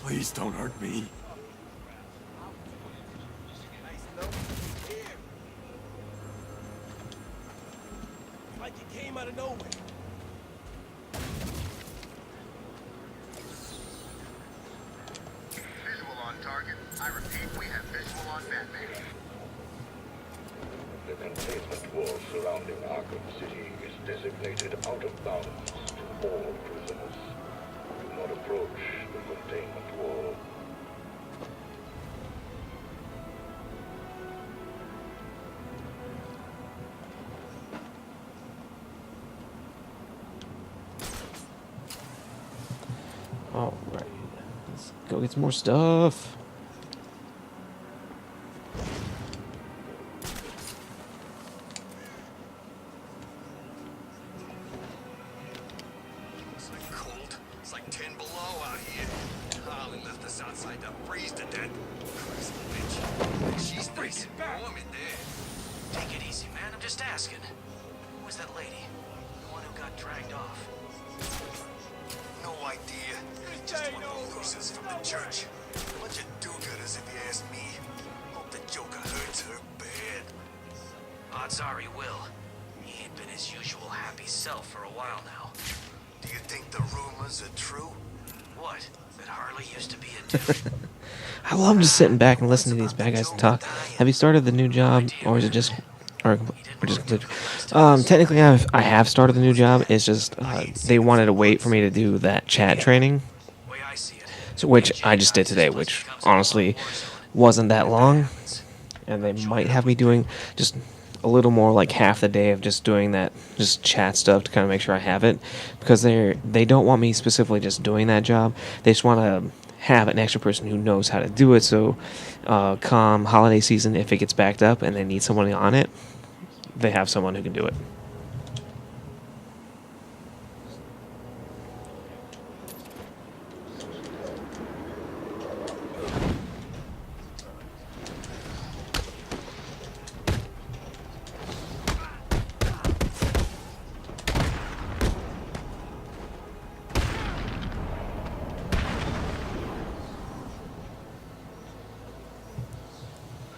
Please don't hurt me. Like it came out of nowhere. Visual on target. I repeat, we have visual on Batman. The containment wall surrounding Arkham City is designated out of bounds to all prisoners. Do not approach the containment wall. Go get some more stuff. It's like cold. It's like 10 below out here. Holly left us outside to freeze to death. Crazy bitch. She's freezing warm in there. Take it easy, man. I'm just asking. Who was that lady? The one who got dragged off? No idea. Just one of the losers from the church. Bunch of do-gooders, if you ask me. Hope the Joker hurts her bad. Odds are he will. He ain't been his usual happy self for a while now. Do you think the rumors are true? What? That Harley used to be a dude? I love just sitting back and listening to these bad guys talk. Have you started the new job, or is it just, or just complete? Technically, I have started the new job. It's just they wanted to wait for me to do that chat training, so which I just did today, which honestly wasn't that long, and they might have me doing just a little more, like half the day of just doing that, just chat stuff to kind of make sure I have it, because they don't want me specifically just doing that job. They just want to have an extra person who knows how to do it, so come holiday season, if it gets backed up and they need someone on it, they have someone who can do it.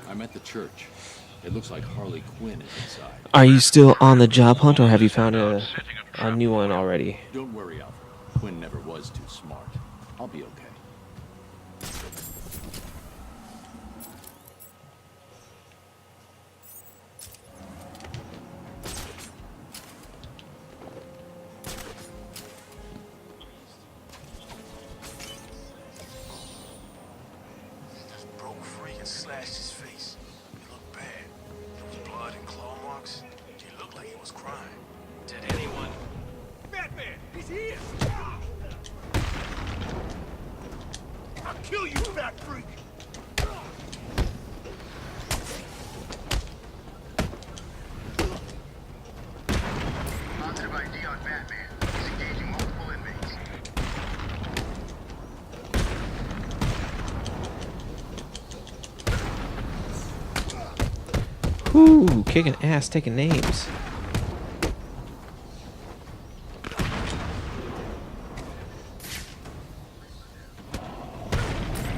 I'm at the church. It looks like Harley Quinn is inside. Are you still on the job hunt, or have you found a new one already? Don't worry, Alfred. Quinn never was too smart. I'll be okay. Just broke free and slashed his face. It looked bad. There was blood and claw marks. He looked like he was crying. Did anyone? Batman! He's here! I'll kill you, fat freak! Positive ID on Batman. He's engaging multiple inmates. Ooh, kicking ass, taking names.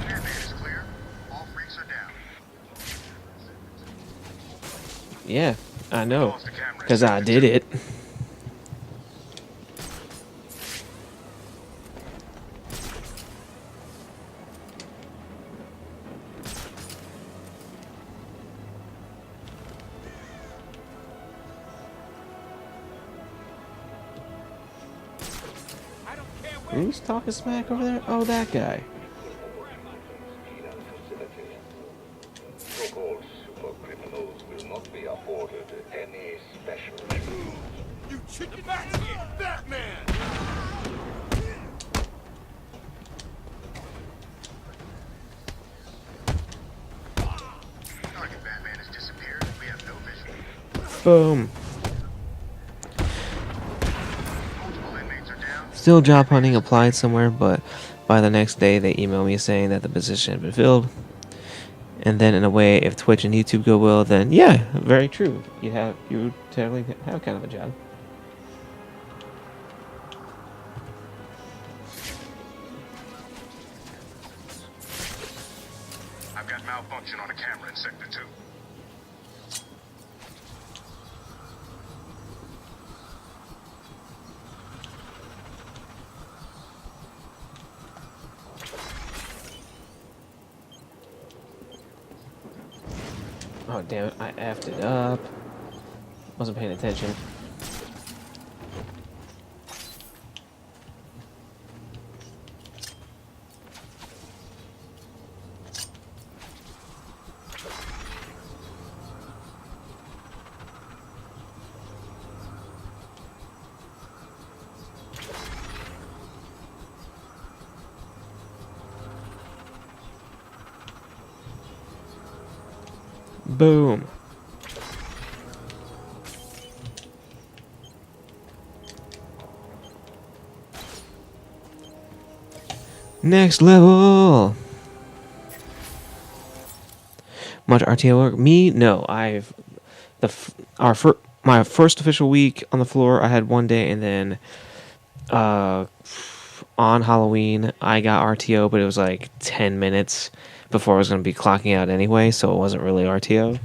Batman is clear. All freaks are down. Yeah, I know, because I did it. Who's talking smack over there? Oh, that guy. So-called super criminals will not be afforded any special treatment. You chicken back here, Batman! Target Batman has disappeared. We have no vision. Boom. Multiple inmates are down. Still job hunting, applied somewhere, but by the next day they email me saying that the position had been filled. And then in a way, if Twitch and YouTube go well, then yeah, very true. You technically have kind of a job. I've got malfunction on a camera in Sector 2. Oh damn it, I effed it up. Wasn't paying attention. Boom. Next level. Much RTO work? Me? No. I've my first official week on the floor. I had one day, and then on Halloween I got RTO, but it was like 10 minutes before I was going to be clocking out anyway, so it wasn't really RTO.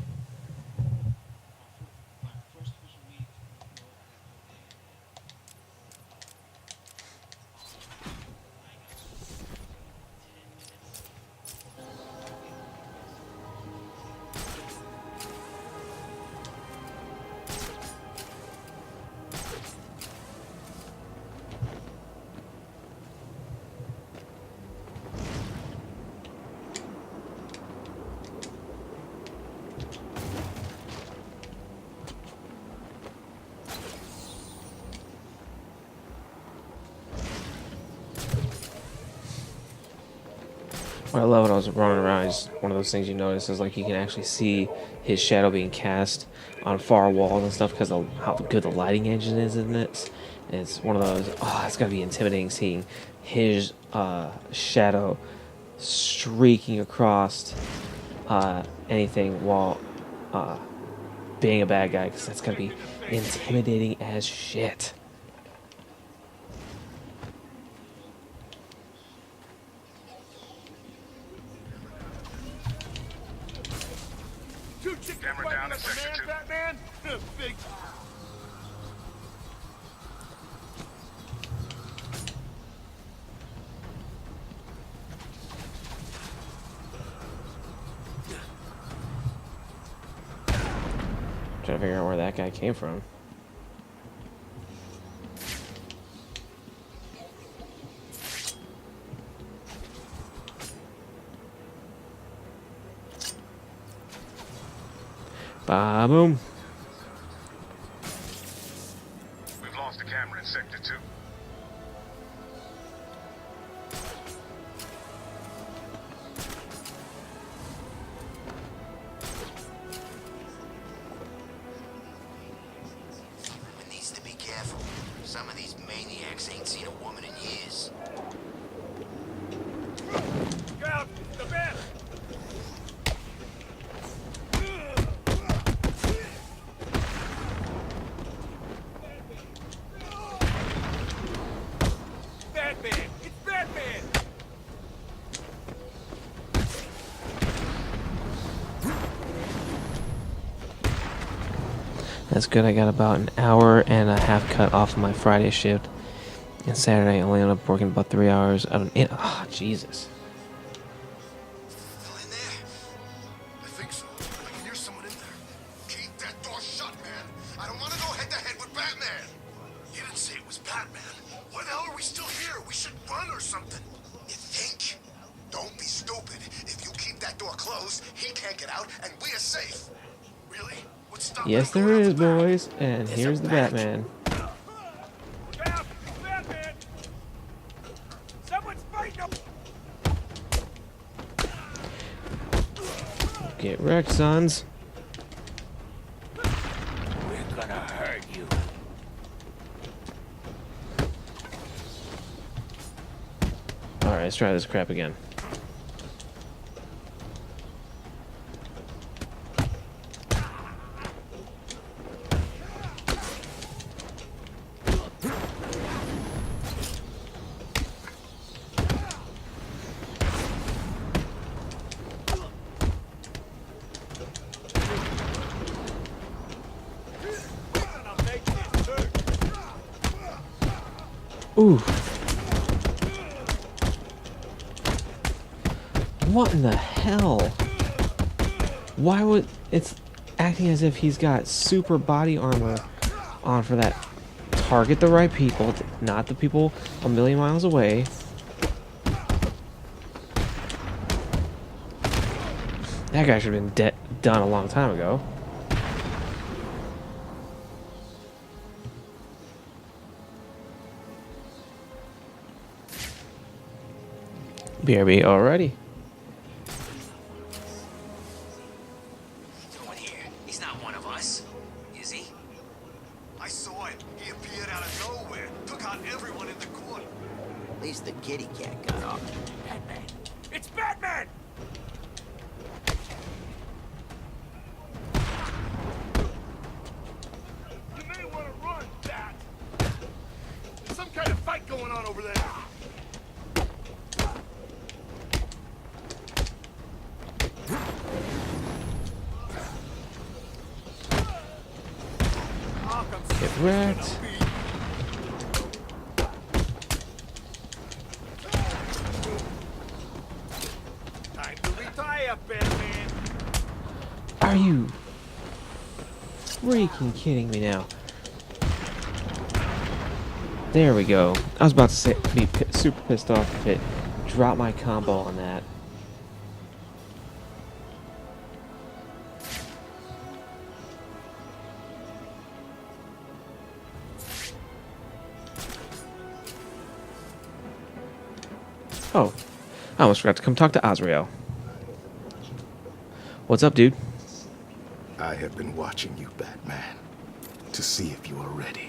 What I love when I was running around is one of those things you notice is like you can actually see his shadow being cast on far walls and stuff because of how good the lighting engine is in this. And it's one of those, oh, it's gotta be intimidating seeing his shadow streaking across anything while being a bad guy, because that's gotta be intimidating as shit. Camera down in sector 2. Batman? Big. Trying to figure out where that guy came from. Ba-boom. We've lost a camera in sector 2. It needs to be careful. Some of these maniacs ain't seen a woman in years. Get out! The bed! Batman! It's Batman! That's good. I got about an hour and a half cut off of my Friday shift. And Saturday I only ended up working about 3 hours. Jesus. Still in there? I think so. I can hear someone in there. Keep that door shut, man. I don't want to go head to head with Batman. You didn't say it was Batman. Why the hell are we still here? We should run or something. You think? Don't be stupid. If you keep that door closed, he can't get out, and we are safe. Really? What's stopping Yes, him there going is, out the back? boys. And here's the Batman. Batman! Someone's fighting him! Get wrecked, sons. We're gonna hurt you. Alright, let's try this crap again. Ooh. What in the hell? Why would... It's acting as if he's got super body armor on for that. Target the right people, not the people a million miles away. That guy should have been done a long time ago. BRB already. wrecked. Time to retire, Batman. Are you freaking kidding me now? There we go. I was about to say, be super pissed off if it dropped my combo on that. Oh, I almost forgot to come talk to Azrael. What's up, dude? I have been watching you, Batman, to see if you are ready.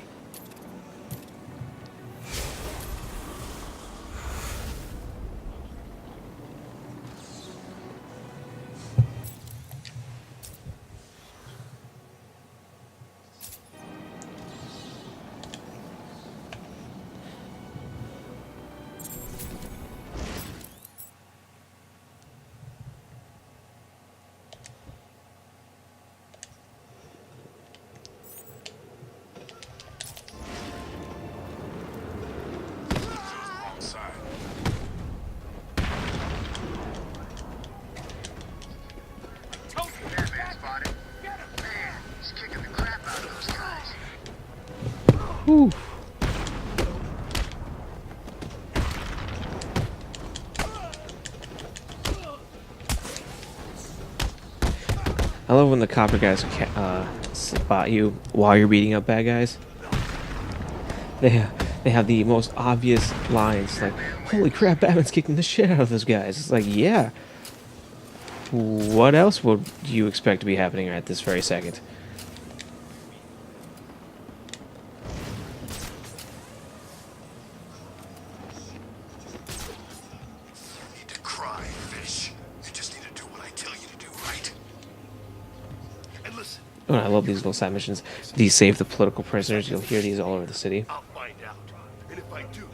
Whew. I love when the copper guys spot you while you're beating up bad guys. They have the most obvious lines like, "Holy crap, Batman's kicking the shit out of those guys." It's like, yeah. What else would you expect to be happening at this very second? Oh, I love these little side missions. These save the political prisoners. You'll hear these all over the city. I'll find out. And if I do,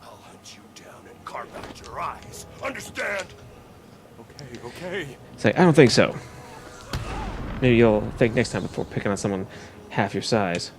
I'll hunt you down and carve out your eyes. Understand? Okay, okay. It's like, I don't think so. Maybe you'll think next time before picking on someone half your size.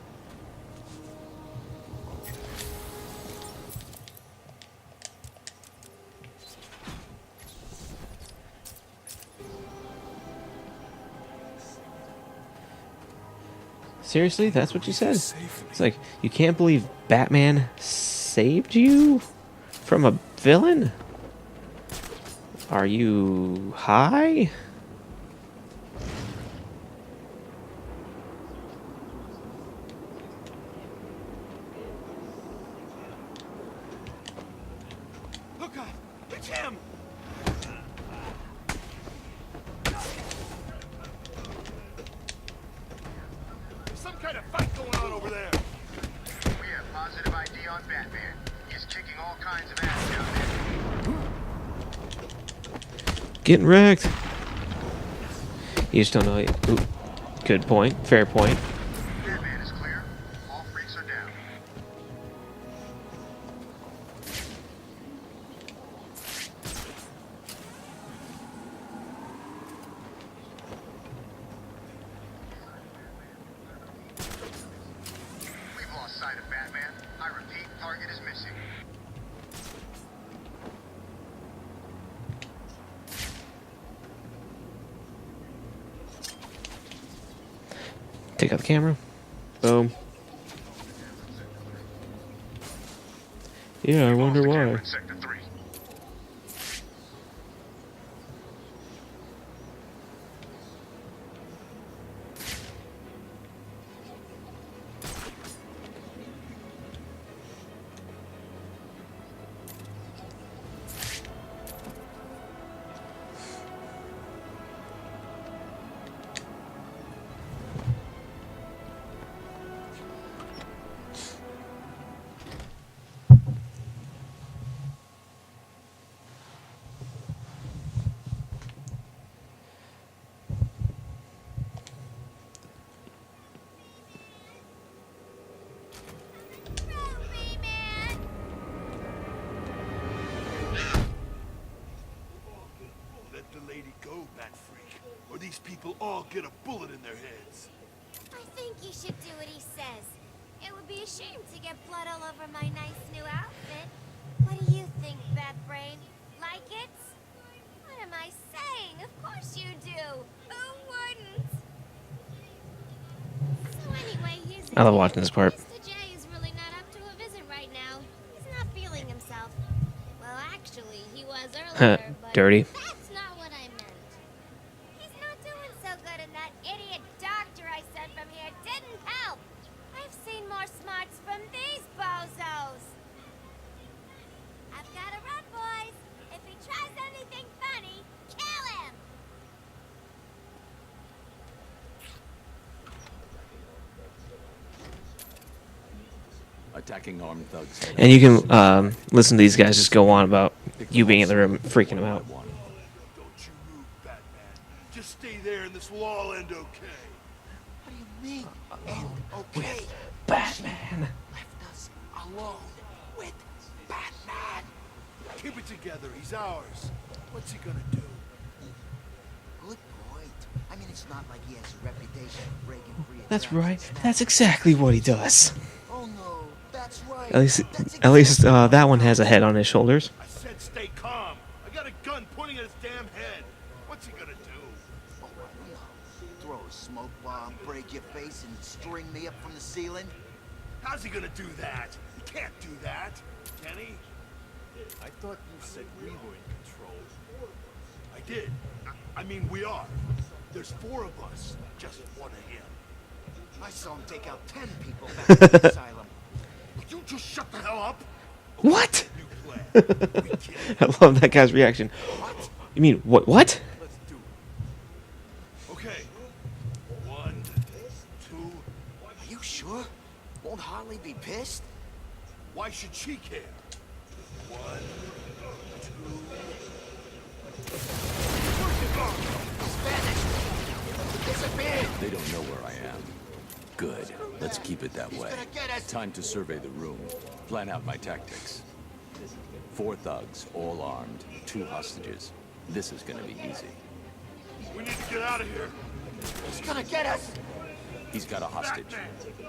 Seriously? That's what you said? It's like, you can't believe Batman saved you from a villain? Are you high? Look up! It's him! There's some kind of fight going on over there. We have positive ID on Batman. He's kicking all kinds of ass down there. Getting wrecked. You just don't know. Ooh, good point. Fair point. Batman is clear. All freaks are down. We've lost sight of Batman. I repeat, target is missing. Take out the camera. Boom. Yeah, I wonder why. Sector 3. Let the lady go, Bat Freak, or these people all get a bullet in their heads. I think you should do what he says. It would be a shame to get blood all over my nice new outfit. What do you think, Bethbrain? Like it? What am I saying? Of course you do. Who wouldn't? So anyway, here's the I love deal. watching this part. Mr. J is really not up to a visit right now. He's not feeling himself. Well, actually, he was earlier, but Dirty. that's not what I meant. He's not doing so good, and that idiot doctor I sent from here didn't help. I've seen more smarts from these bozos. I've got to run, boys. If he tries anything funny, kill him. Attacking armed thugs. And you can listen to these guys just go on about you being in the room, freaking them out. Don't you move, Batman. Just stay there and this will all end okay. What do you mean? End okay? Batman. Left us alone with Batman. Keep it together. He's ours. What's he gonna do? Good point. I mean, it's not like he has a reputation for breaking free. That's right. That's exactly what he does. Oh no, that's right. At least that one has a head on his shoulders. I said stay calm. I got a gun pointing at his damn head. What's he gonna do? Oh, I don't know. Throw a smoke bomb, break your face, and string me up from the ceiling? How's he gonna do that? He can't do that. Can he? I thought you said we were in control. I did. I mean, we are. There's 4 of us. Just one of him. I saw him take out 10 people back in the asylum. Would you just shut the hell up? What? New plan. We kid. I love that guy's reaction. You mean what? What? Let's do it. Okay. 1, 2. Are you sure? Won't Harley be pissed? Why should she care? 1, 2. Where's he gone? Spanish! Disappeared! They don't know where I am. Good. Let's keep it that way. gonna get us. Time to survey the room. Plan out my tactics. 4 thugs, all armed. 2 hostages. This is gonna be easy. We need to get out of here. He's gonna get us! He's got a hostage.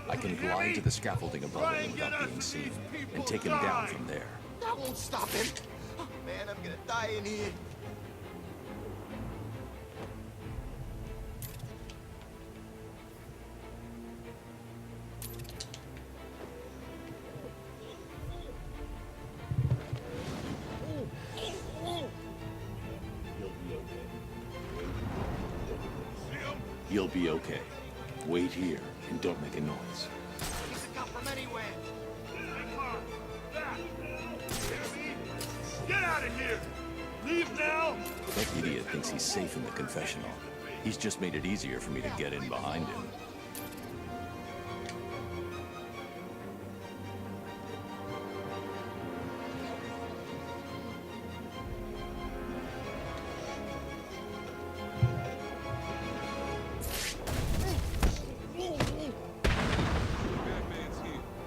I can glide to the scaffolding above him without being seen, and take him down from there. That won't stop him! Oh, man, I'm gonna die in here. You'll be okay. Wait here, and don't make a noise. He could come from anywhere. Get out of here! Leave now! That idiot thinks he's safe in the confessional. He's just made it easier for me to get in behind him.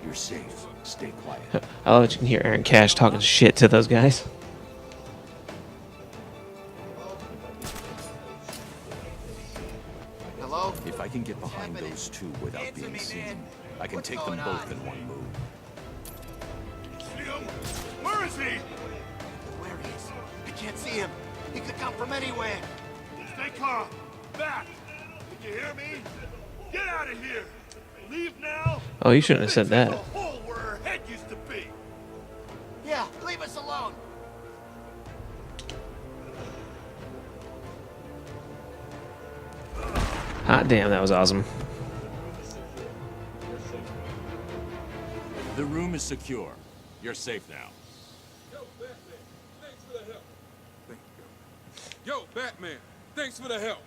You're safe. Stay quiet. I love that you can hear Aaron Cash talking shit to those guys. Hello? If I can get behind those 2 without being seen, I can take them both in one move. See him? Where is he? Where he is? I can't see him. He could come from anywhere. Stay calm. Back. Did you hear me? Get out of here. Leave now. Oh, you shouldn't have said that. The hole where her head used to be. Yeah, leave us alone. Hot damn, that was awesome. The room is secure. You're safe now. Yo, Batman, thanks for the help.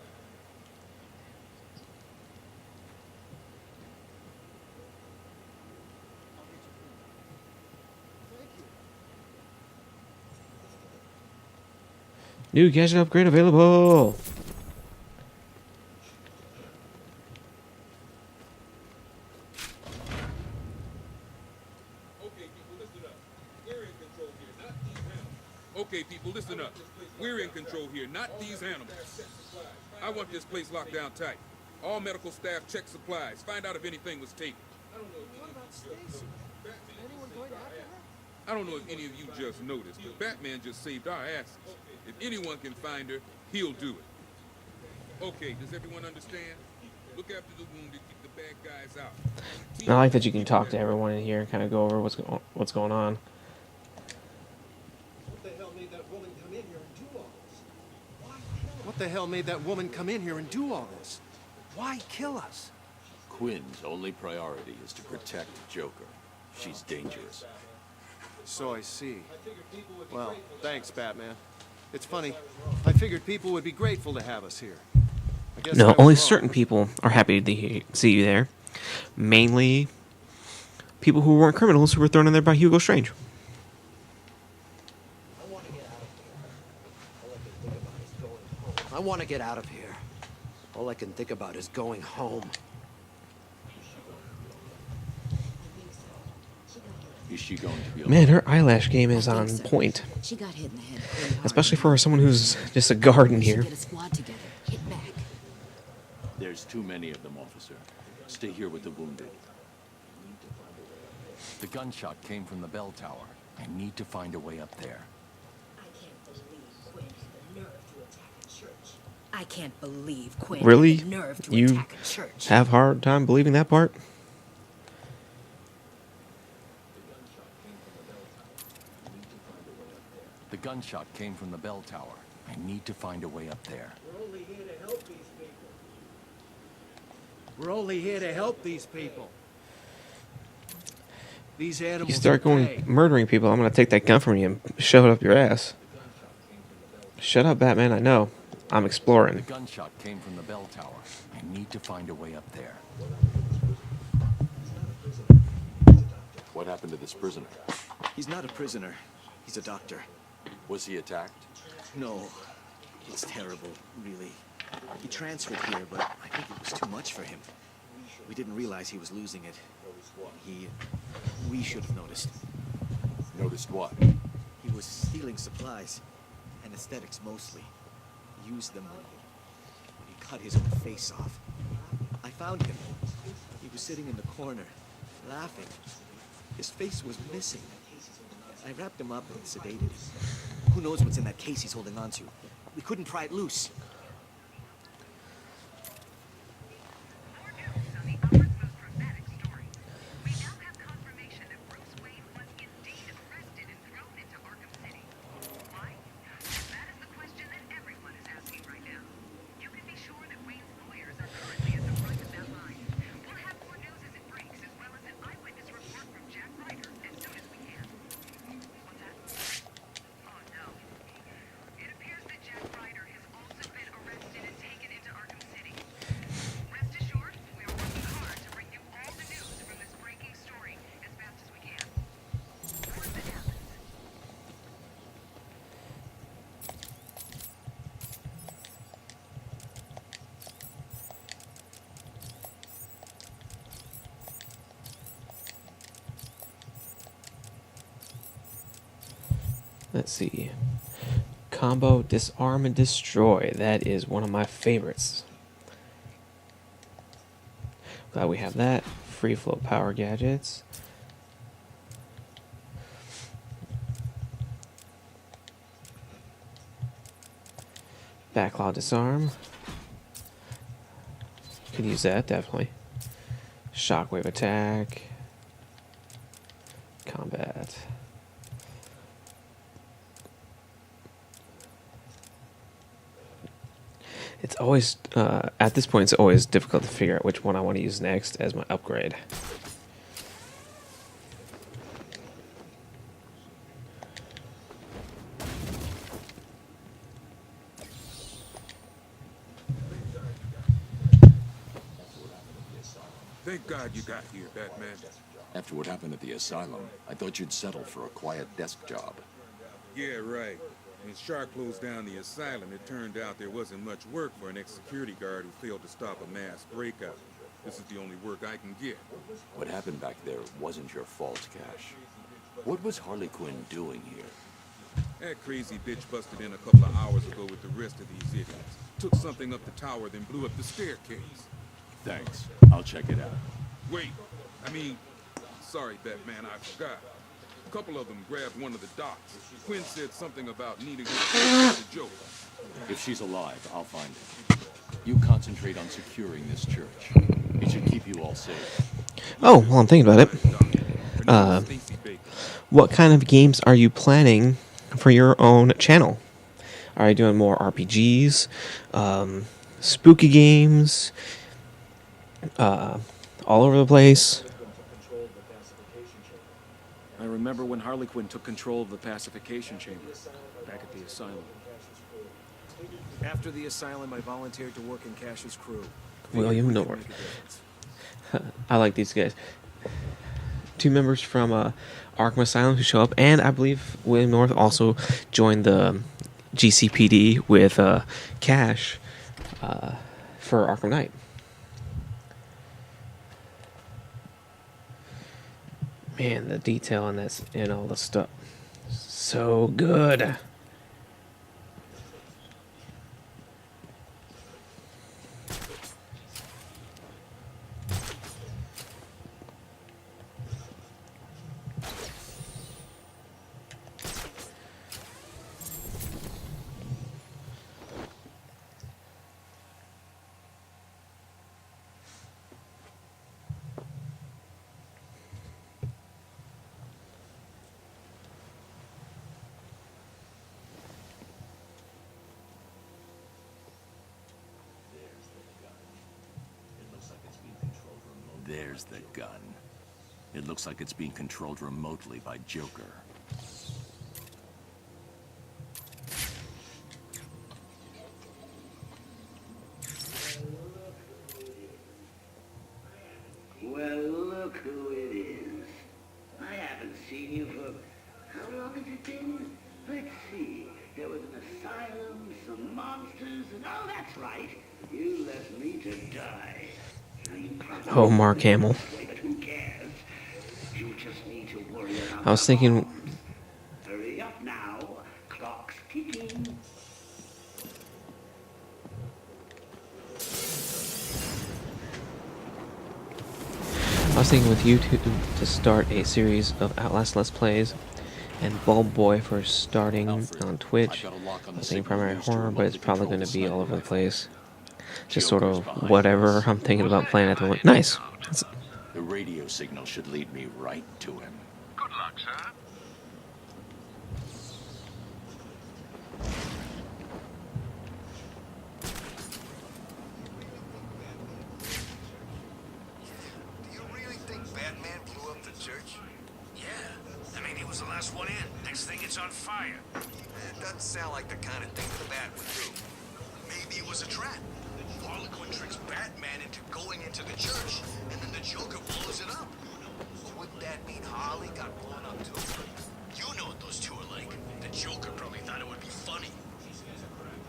New gadget upgrade available. Okay, people, listen up. We're in control here, not these animals. I want this place locked down tight. All medical staff check supplies. Find out if anything was taken. What about Stacy? Anyone going after her? I don't know if any of you just noticed, but Batman just saved our asses. If anyone can find her, he'll do it. Okay, does everyone understand? Look after the wounded, keep the bad guys out. I like that you can talk to everyone in here and kind of go over what's going on. What the hell made that woman come in here and do all this? What the hell made that woman come in here and do all this? Why kill us? Quinn's only priority is to protect Joker. She's dangerous. So I see. Well, thanks, Batman. It's funny. I figured people would be grateful to have us here. I guess I No, was only wrong. certain people are happy to see you there. Mainly people who weren't criminals who were thrown in there by Hugo Strange. I want to get out of here. All I can think about is going home. Is she going to be Man, her eyelash game is on point. She got hit in the head pretty hard. Especially for someone who's just a guard in here. Get a squad together. Hit back. There's too many of them, officer. Stay here with the wounded. The gunshot came from the bell tower. I need to find a way up there. I can't believe Quinn Really? had the nerve to You attack a church. have a hard time believing that part? The gunshot came from the bell tower. I need to find a way up there. We're only here to help these people. We're only here to help these people. These animals You start will pay. going murdering people, I'm gonna take that gun from you and shove it up your ass. Shut up, Batman, I know. I'm The exploring. gunshot came from the bell tower. I need to find a way up there. What happened to this prisoner? He's not a prisoner. He's a doctor. Was he attacked? No. It's terrible, really. He transferred here, but I think it was too much for him. We didn't realize he was losing it. We should have noticed. Noticed what? He was stealing supplies. Anesthetics mostly. He used them when he cut his own face off. I found him. He was sitting in the corner, laughing. His face was missing. I wrapped him up and sedated him. Who knows what's in that case he's holding on to? We couldn't pry it loose. Let's see. Combo, disarm, and destroy. That is one of my favorites. Glad we have that. Free flow power gadgets. Backlog disarm. Could use that, definitely. Shockwave attack. Combat. It's always, at this point, it's always difficult to figure out which one I want to use next as my upgrade. Thank God you got here, Batman. After what happened at the asylum, I thought you'd settle for a quiet desk job. Yeah, right. When Shark closed down the asylum, it turned out there wasn't much work for an ex-security guard who failed to stop a mass breakout. This is the only work I can get. What happened back there wasn't your fault, Cash. What was Harley Quinn doing here? That crazy bitch busted in a couple of hours ago with the rest of these idiots. Took something up the tower, then blew up the staircase. Thanks. I'll check it out. Wait, I mean, sorry, Batman, I forgot. A couple of them grabbed one of the docks. Quinn said something about needing her to the Joker. If she's alive, I'll find her. You concentrate on securing this church. It should keep you all safe. Oh, well, I'm thinking about it. What kind of games are you planning for your own channel? Are you doing more RPGs, spooky games, all over the place? I remember when Harley Quinn took control of the pacification chamber back at the asylum. After the asylum, I volunteered to work in Cash's crew. William North. I like these guys. 2 members from Arkham Asylum who show up, and I believe William North also joined the GCPD with Cash for Arkham Knight. Man, the detail on this and all the stuff, so good. There's the gun. It looks like it's being controlled remotely by Joker. Well, look who it is. I haven't seen you for... How long has it been? Let's see. There was an asylum, some monsters, and... Oh, that's right. You left me to die. Oh, Mark Hamill. But who cares? You just need to worry about I was thinking... Hurry up now. Clock's ticking. I was thinking with YouTube to start a series of Outlast Let's Plays, and Bulb Boy for starting on Twitch. I was thinking primary horror, but it's probably going to be all over the place. Just sort of whatever I'm thinking about playing at the moment. Nice. The radio signal should lead me right to him. Good luck, sir. Do you really think Batman blew up the church? Yeah. I mean, he was the last one in. Next thing, it's on fire. It doesn't sound like the kind of thing the Bat would do. Maybe it was a trap. Harley Quinn tricks Batman into going into the church, and then the Joker blows it up. But wouldn't that mean Harley got blown up too? You know what those two are like. The Joker probably thought it would be funny.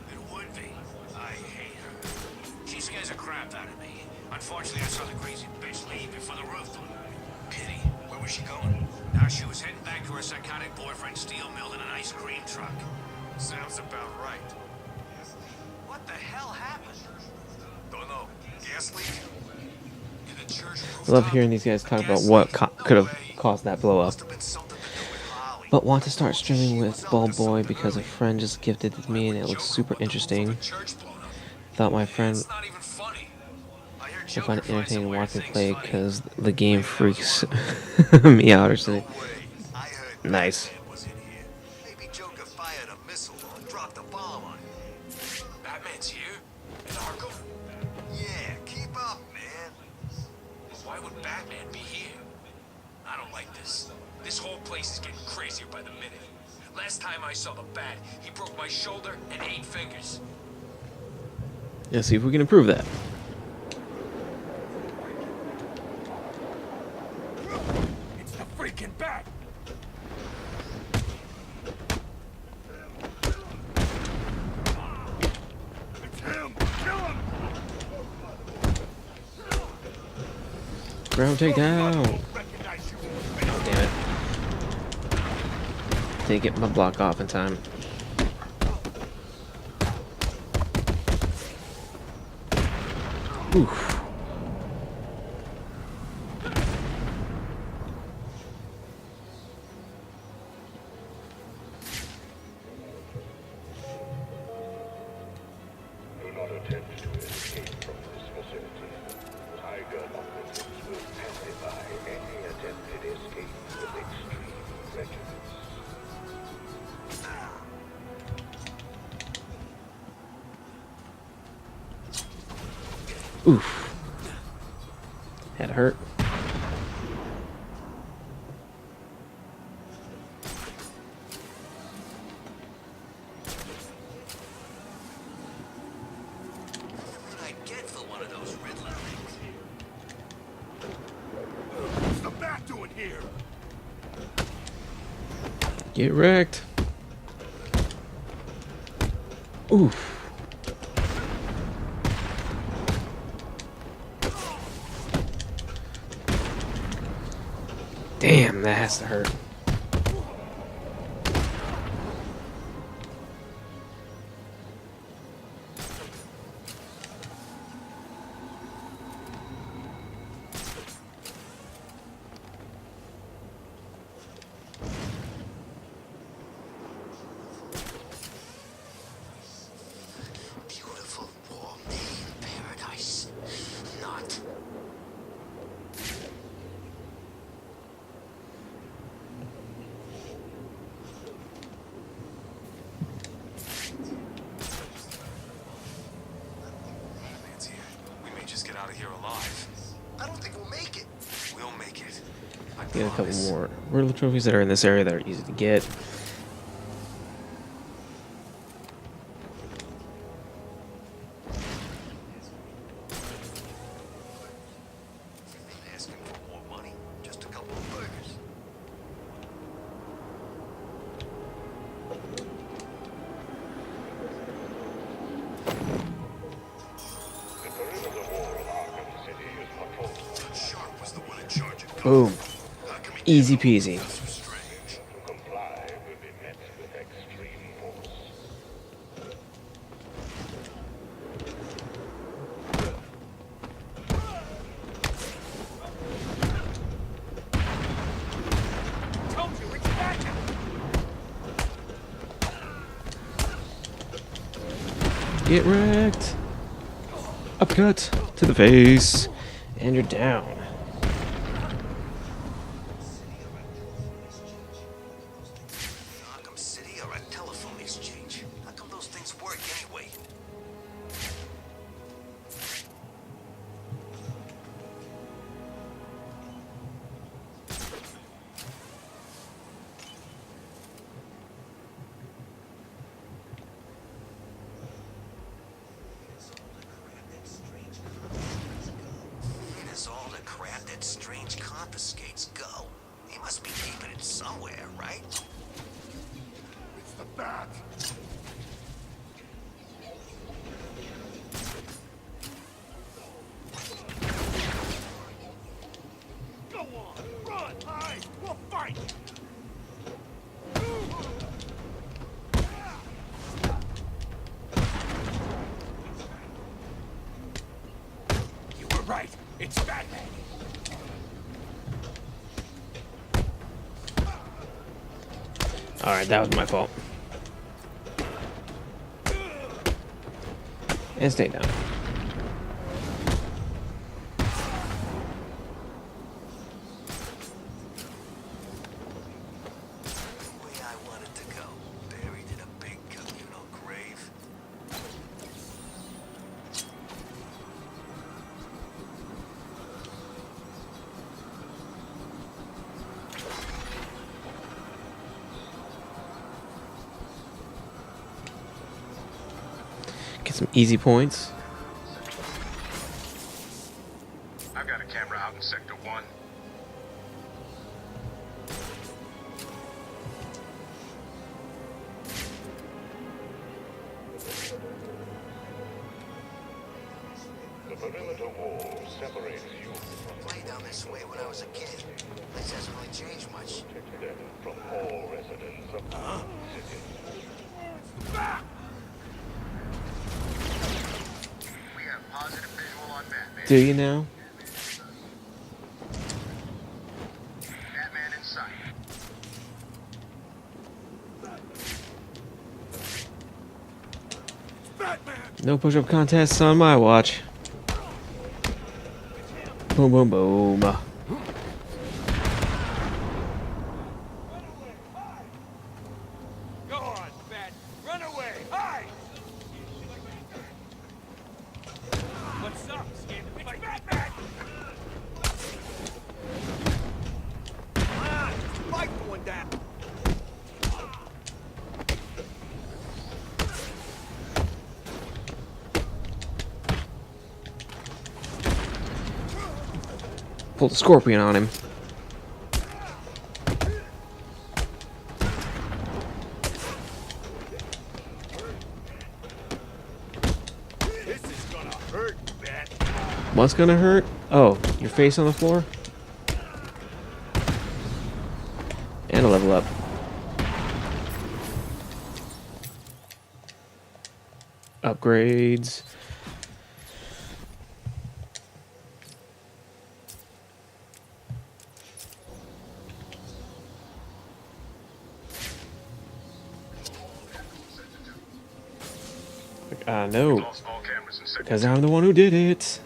It would be. I hate her. She scares the crap out of me. Unfortunately, I saw the crazy bitch leave before the roof blew. Pity. Where was she going? Now she was heading back to her psychotic boyfriend steel mill in an ice cream truck. Sounds about right. What the hell happened? Don't know. Gas leak? In the church I love hearing these guys talk about what could have caused that blow up. But want to start streaming with Bulb Boy because a friend just gifted it to me and it looks super interesting. Thought my friend would find it entertaining to watch me play because the game freaks me out or something. Nice. Maybe Joker fired a missile or dropped a bomb on it. Batman's here? In Arkham? Yeah, keep up, man. Why would Batman be here? I don't like this. This whole place is getting crazier by the minute. Last time I saw the Bat, he broke my shoulder and 8 fingers. Yeah, see if we can improve that. It's the freaking Bat! It's him! Kill him! Ground takedown! Oh, damn it. Didn't get my block off in time. Oof. not attempt to escape from this facility. Tiger operatives will pacify any attempted escape with extreme regiments. Oof. That hurt. What I get for one of those Riddler things? What's the bat doing here? Get wrecked. Oof. Damn, that has to hurt. Beautiful war made paradise. Not. Nancy, we may just get out of here alive. I don't think we'll make it. We'll make it. I Get a couple promise. more Riddler trophies that are in this area that are easy to get. Asking for more money. Just a couple of burgers. The perimeter wall of Arkham City is patrolled. Sharp was the one in charge of Boom. Easy peasy. To comply will be met with extreme force. Told you, it's back. Get wrecked. Uppercut to the face. And you're down. Arkham City or a telephone exchange? How come those things work anyway? Where does all the crap that Strange confiscates go? He must be keeping it somewhere, right? It's the bat. Go on, run, hide, we'll fight. You were right. It's Batman. Alright, that was my fault. And stay down. The way I wanted to go. Buried in a big communal grave. Get some easy points. I've got a camera out in Sector 1. The perimeter wall separates you Played down this way when I was a kid. Place hasn't really changed much. then from all residents of Arkham City. We have positive visual on Batman. Do you now? Batman in sight. No push-up contests on my watch. Boom, boom, boom. Go on, Bat. Run away. Hide. What's up? Scared to fight? Batman! Come on, fight going down. Pulled a scorpion on him. This is gonna hurt, Bat. What's gonna hurt? Oh, your face on the floor? And a level up. Upgrades. No. Because I'm the one who did it.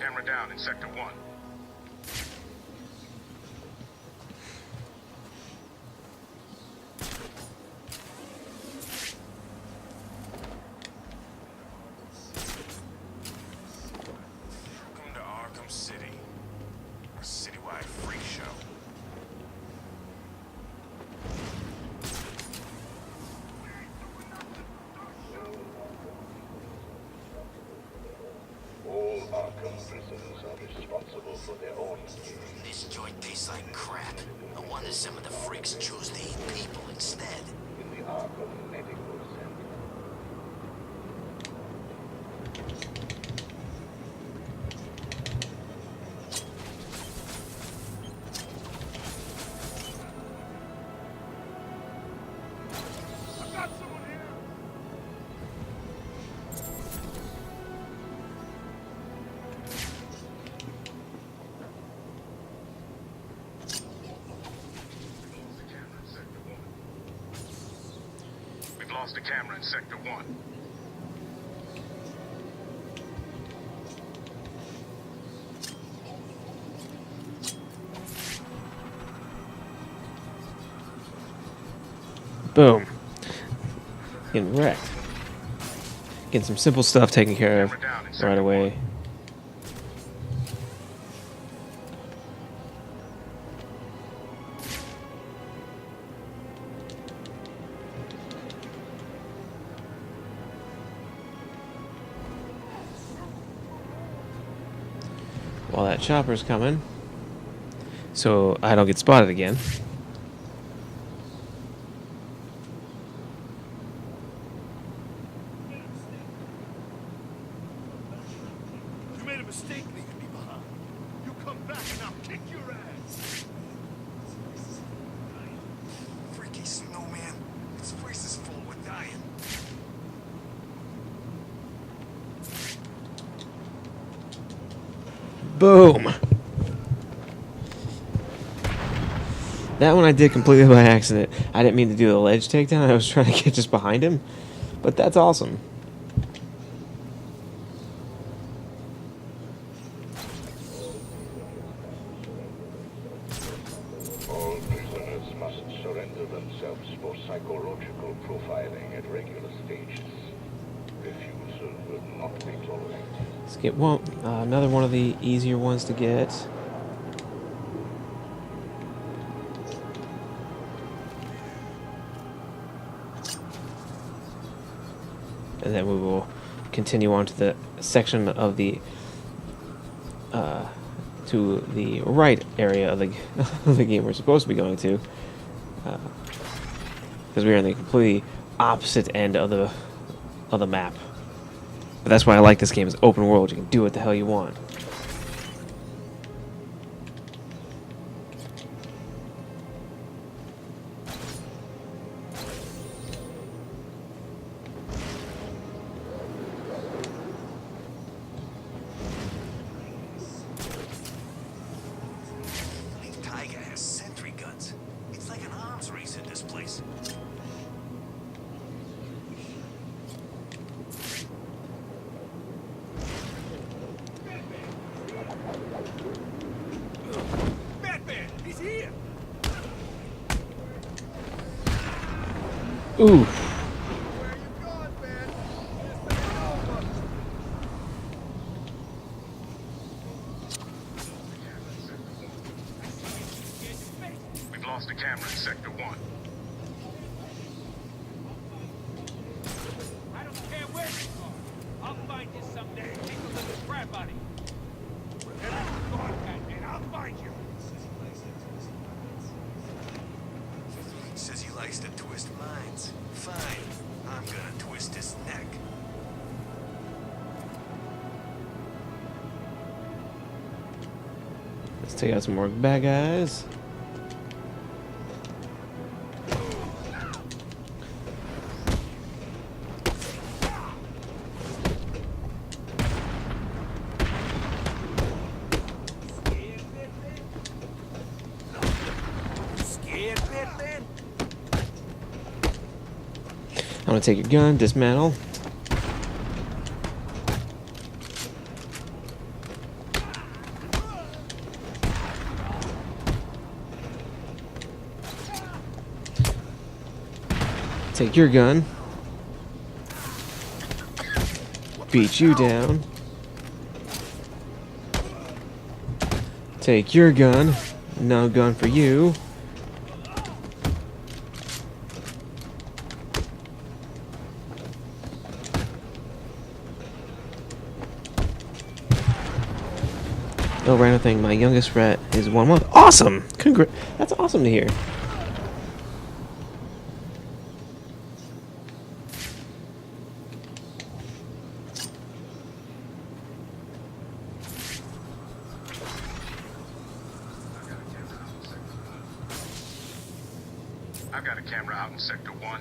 Camera down in Sector 1. Welcome to Arkham City. A citywide freak show. All Arkham prisons are responsible for their own gear. This joint tastes like crap. No wonder some of the freaks choose to eat people instead. In the Arkham Medical Center. We've lost a camera in Sector 1. Boom. Getting wrecked. Getting some simple stuff taken care of right away. While that chopper's coming, so I don't get spotted again. You made a mistake leaving me behind. You come back and I'll kick your ass. Freaky snowman. This place is full. We're dying. Boom! That one I did completely by accident. I didn't mean to do a ledge takedown. I was trying to get just behind him. But that's awesome. All prisoners must surrender themselves for psychological profiling at regular stages. Refusal will not be tolerated. Let's get one, another one of the easier ones to get. And then we will continue on to the section of the to the right area of the of the game we're supposed to be going to, because we're in the completely opposite end of the map. But that's why I like this game. It's open world. You can do what the hell you want. Ooh. We've lost a camera in Sector 1. I don't care where you are. I'll find you someday and kick a little crap out of you. Wherever you're going, Batman, I'll find you. Says he likes to twist minds. Fine. I'm gonna twist his neck. Let's take out some more bad guys. Scared, Batman? I'm gonna take your gun, dismantle. Take your gun. Beat you down. Take your gun. No gun for you. Oh, random thing. My youngest rat is 1 month. Awesome! That's awesome to hear. I've got a camera out in Sector 1.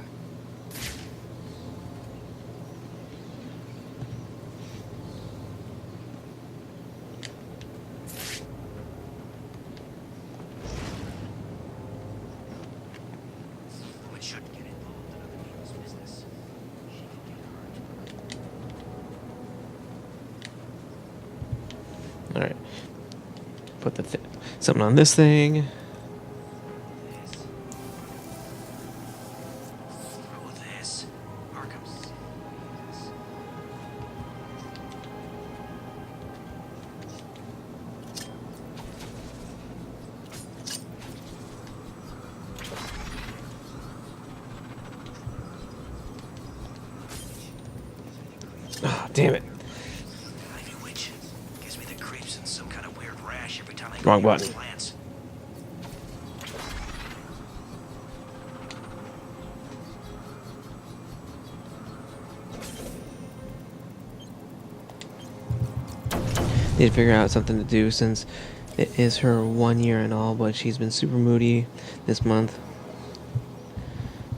Woman shouldn't get involved in other people's business. She can get hurt. Alright. Put something on this thing. Oh, this. Arkham's. Ah, damn it. Ivy Witch. Gives me the creeps and some kind of weird rash every time I Wrong go near his button. plants. Need to figure out something to do since it is her 1 year and all, but she's been super moody this month.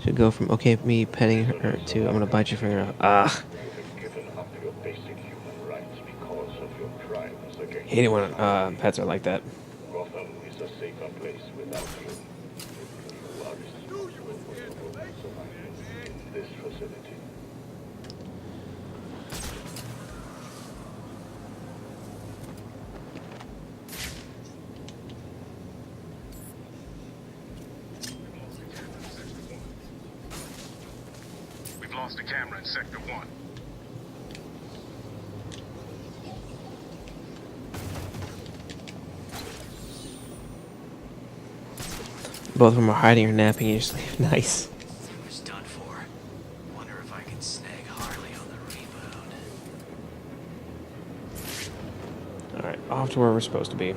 Should go from okay me petting her to I'm gonna bite your finger out. Ah, Given up your basic human rights because of your crimes against hate it when pets are like that. Gotham is a safer place without you. You are responsible for your own survival in this facility. We've lost a camera in Sector 1. Both of them are hiding or napping usually. Nice. It was done for. Wonder if I can snag Harley on the rebound. Alright, off to where we're supposed to be.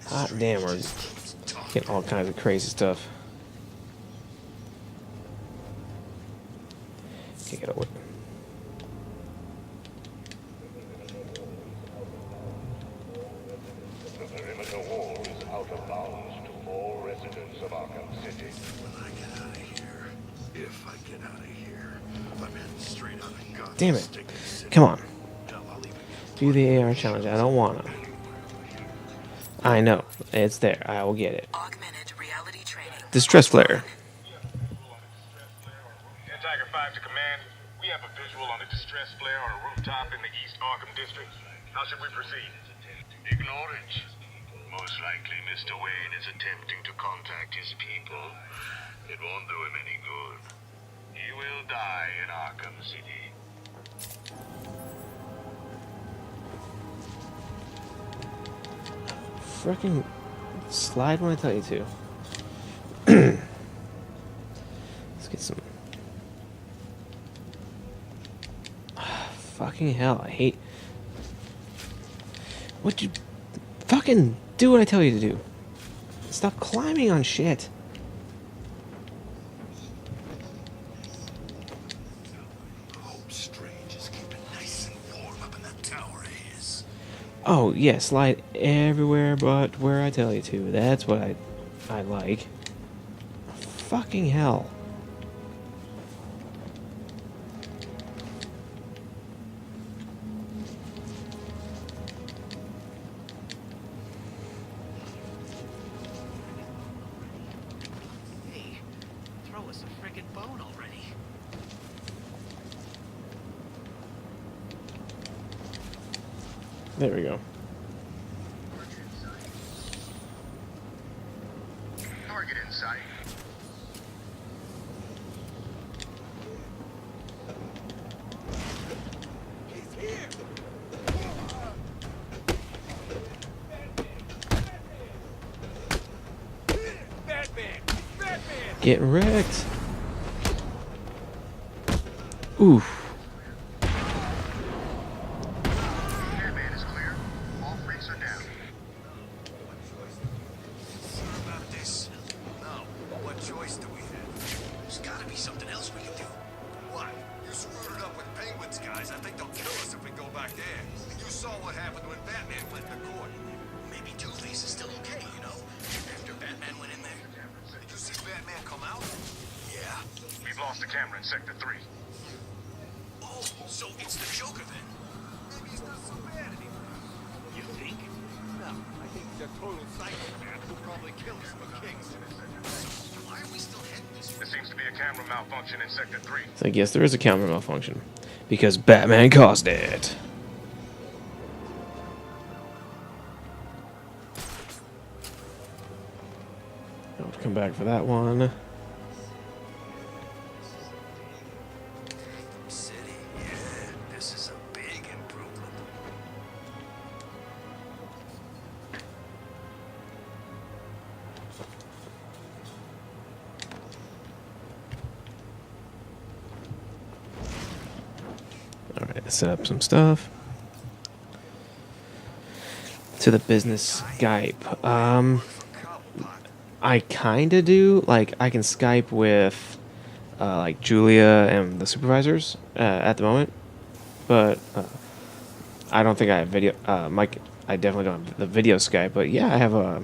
Hot damn, we're getting all kinds of crazy stuff. Can't get away. The perimeter wall is out of bounds to all residents of Arkham City. When I get out of here, if I get out of here, I'm heading straight out of Gotham. Damn it. Come on. Do the AR challenge. I don't wanna. I know. It's there. I will get it. Distress flare. Tiger 5 to command. We have a visual on a distress flare on a rooftop in the East Arkham district. How should we proceed? Ignore it. Most likely Mr. Wayne is attempting to contact his people. It won't do him any good. He will die in Arkham City. Freaking slide when I tell you to. Let's get some. Fucking hell, I hate. What you fucking do what I tell you to do. Stop climbing on shit. Hope Strange is keeping nice and warm up in that tower of his. Oh yeah, slide everywhere but where I tell you to. That's what I like. Fucking hell. Hey, throw us a friggin' bone already. There we go. Target in sight. Get wrecked. Oof. Batman is clear. All freaks are down. Sure about this? No. What choice do we have? There's gotta be something else we can do. What? You screwed it up with Penguins, guys. I think they'll kill us if we go back there. And you saw what happened when Batman went to court. Maybe Two-Face is still okay, you know? After Batman went in there. Did you see Batman come out? Yeah. We've lost the camera in Sector 3. Oh, so it's the Joker then? Maybe he's not so bad anymore. You think? No, I think he's a total psychopath who'll probably kill us for kings. So why are we still heading this way? There seems to be a camera malfunction in Sector 3. So I guess there is a camera malfunction. Because Batman caused it. I'll come back for that one. City, yeah, this is a big improvement. Alright, set up some stuff. To the business Skype. I kinda do. Like, I can Skype with, like, Julia and the supervisors at the moment. But I don't think I have video. Mike, I definitely don't have the video Skype. But yeah, I have a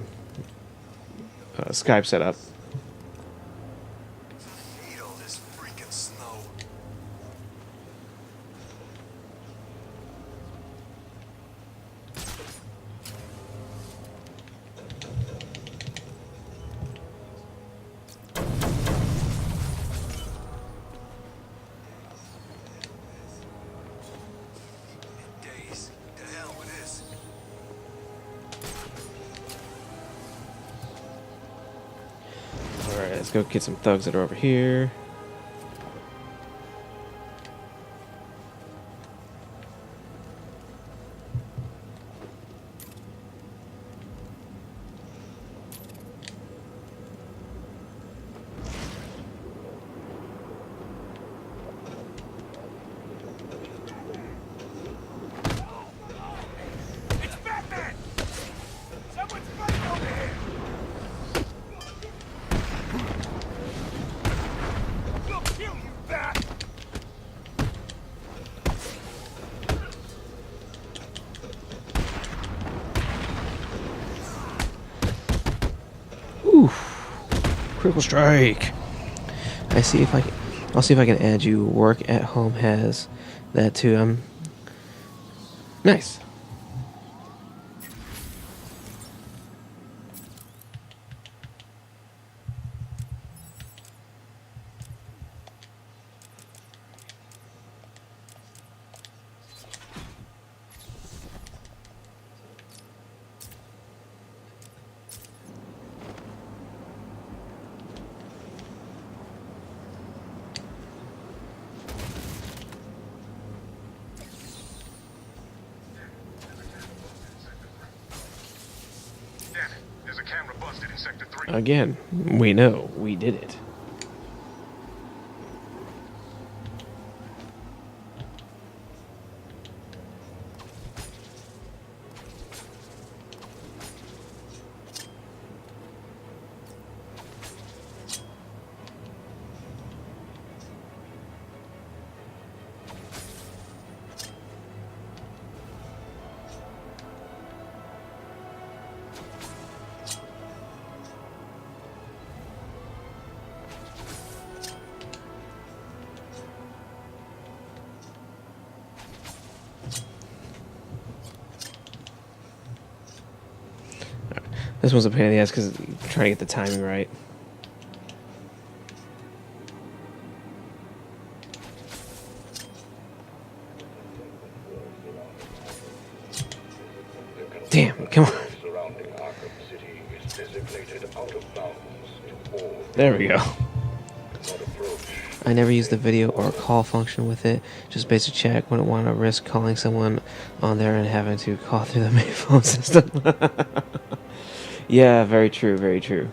Skype set up. Hate all this freaking snow. Days. The hell with this? Alright, let's go get some thugs that are over here. It's Batman! Someone's fighting over Critical strike. I'll see if I can add you. Work at home has that too. Nice. Damn it. There's a camera busted in Sector 3. Again, we know we did it. This one's a pain in the ass because I'm trying to get the timing right. Damn, come on. Surrounding Arkham City is designated out of bounds to all. There we go. Not approach. I never use the video or call function with it. Just basic check. Wouldn't want to risk calling someone on there and having to call through the main phone system. Yeah, very true, very true.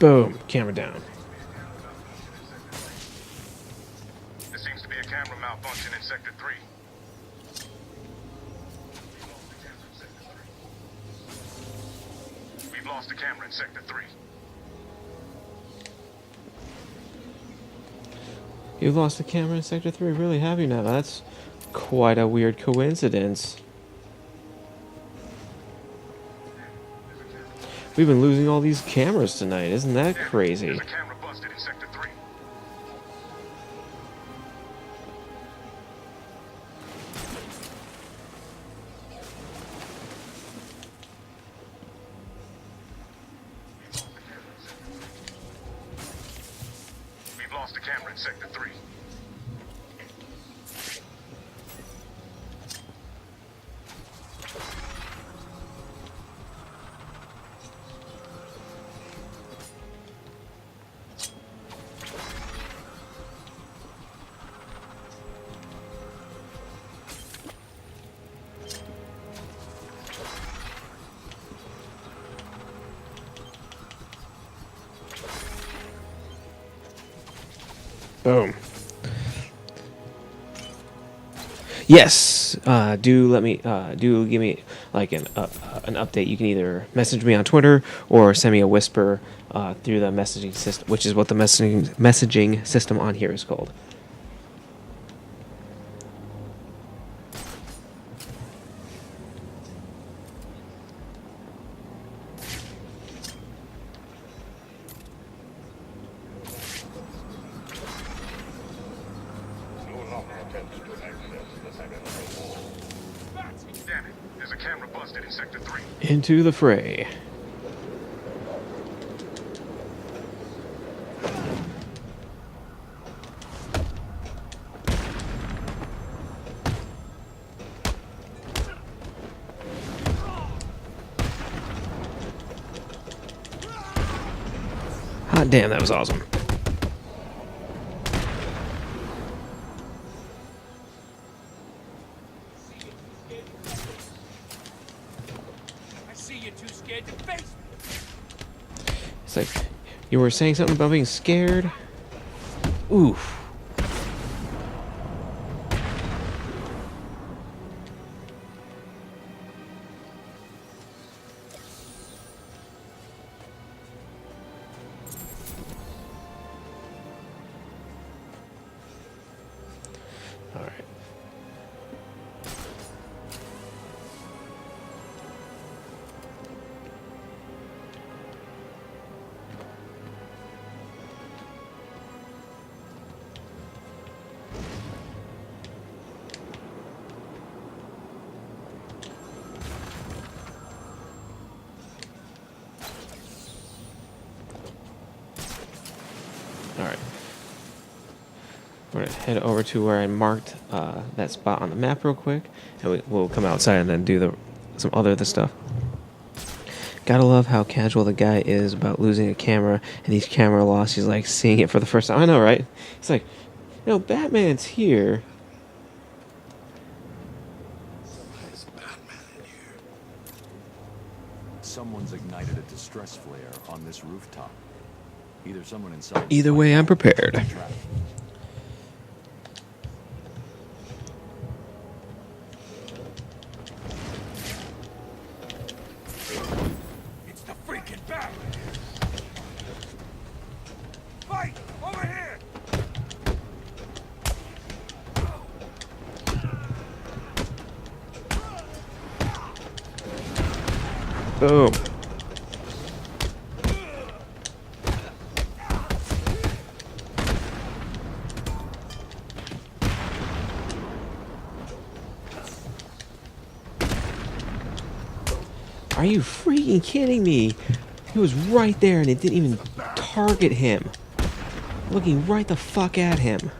Boom, camera down. There seems to be a camera malfunction in Sector 3. We've lost a camera in Sector 3. You've lost the camera in Sector 3, really have you now? That's quite a weird coincidence. We've been losing all these cameras tonight, isn't that crazy? There's a camera busted in Sector 3. We've lost a camera in Sector 3. Boom. Yes. Do let me. Do give me like an update. You can either message me on Twitter or send me a whisper through the messaging system, which is what the messaging system on here is called. Damn it. There's a camera busted in Sector 3. Into the fray. Hot damn, that was awesome. You were saying something about being scared? Oof. All right. All right. We're gonna head over to where I marked that spot on the map real quick, and we'll come outside and then do some other stuff. Gotta love how casual the guy is about losing a camera, and each camera loss, he's like seeing it for the first time. I know, right? It's like, Batman's here. Someone's ignited a distress flare on this rooftop. Either someone inside. Either way, I'm prepared. It's the freaking Batman! Fight! Over here! Boom. Are you freaking kidding me? He was right there and it didn't even target him. Looking right the fuck at him.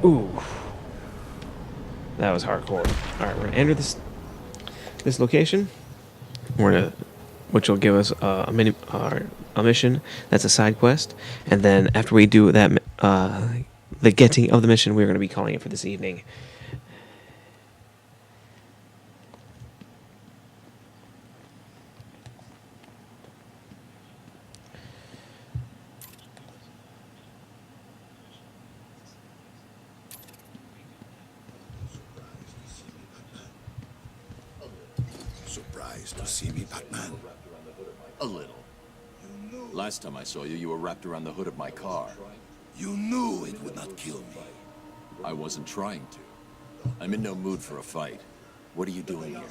Ooh. That was hardcore. Alright, we're gonna enter this location. Which will give us a mission that's a side quest, and then after we do that, the getting of the mission, we're going to be calling it for this evening. Surprised to see me, Batman? A little. Last time I saw you, you were wrapped around the hood of my car. You knew it would not kill me. I wasn't trying to. I'm in no mood for a fight. What are you doing here?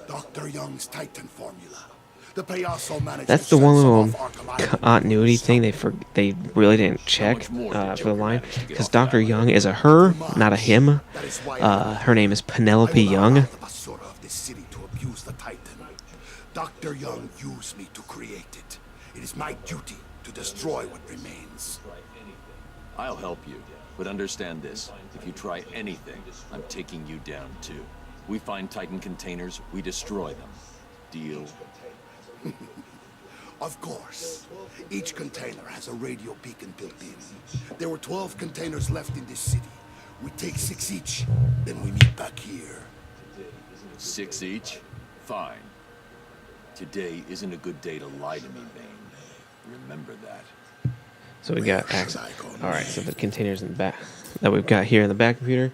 Dr. Young's Titan formula. The Payaso managed That's to the one send some little off Arkham Island. continuity thing they really didn't check for the line, because Dr. Young is a her, not a him. Her name is Penelope Young. The basura of this city to abuse the Titan. Dr. Young used me to create it. It is my duty to destroy what remains. I'll help you, but understand this. If you try anything, I'm taking you down too. We find Titan containers, we destroy them. Deal? Of course. Each container has a radio beacon built in. There were 12 containers left in this city. We take 6 each, then we meet back here. 6 each? Fine. Today isn't a good day to lie to me, Bane. Remember that. So we got access. All right, so the containers in the back that we've got here in the back computer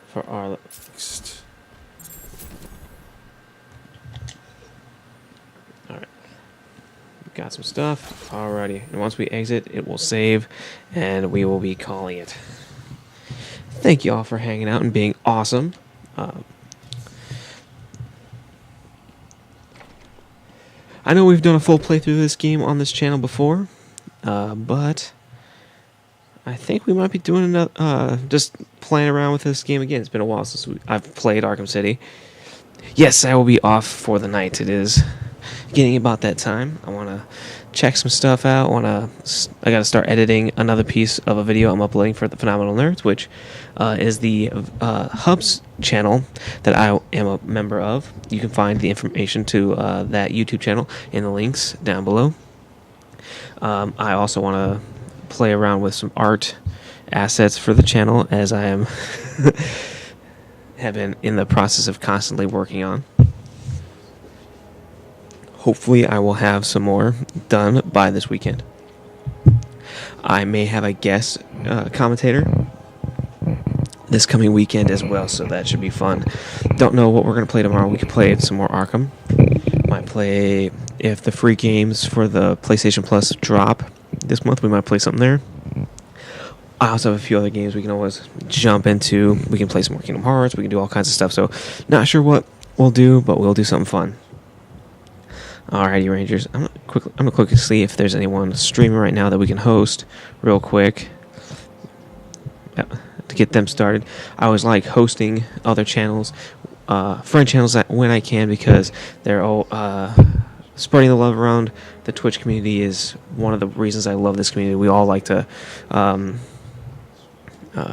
for our. All right, we've got some stuff. Alrighty, and once we exit, it will save, and we will be calling it. Thank you all for hanging out and being awesome. I know we've done a full playthrough of this game on this channel before, but I think we might be doing another, just playing around with this game again. It's been a while since I've played Arkham City. Yes, I will be off for the night. It is getting about that time. I want to check some stuff out. I got to start editing another piece of a video I'm uploading for the Phenomenal Nerds, which is the Hubs channel that I am a member of. You can find the information to that YouTube channel in the links down below. I also want to play around with some art assets for the channel, as I am have been in the process of constantly working on. Hopefully I will have some more done by this weekend. I may have a guest commentator this coming weekend as well, so that should be fun. Don't know what we're going to play tomorrow. We could play some more Arkham. Might play, if the free games for the PlayStation Plus drop this month, we might play something there. I also have a few other games we can always jump into. We can play some more Kingdom Hearts. We can do all kinds of stuff. So, not sure what we'll do, but we'll do something fun. Alrighty, Rangers. I'm gonna quickly see if there's anyone streaming right now that we can host real quick. To get them started. I always like hosting other channels, friend channels when I can, because they're all spreading the love around the Twitch community is one of the reasons I love this community. We all like to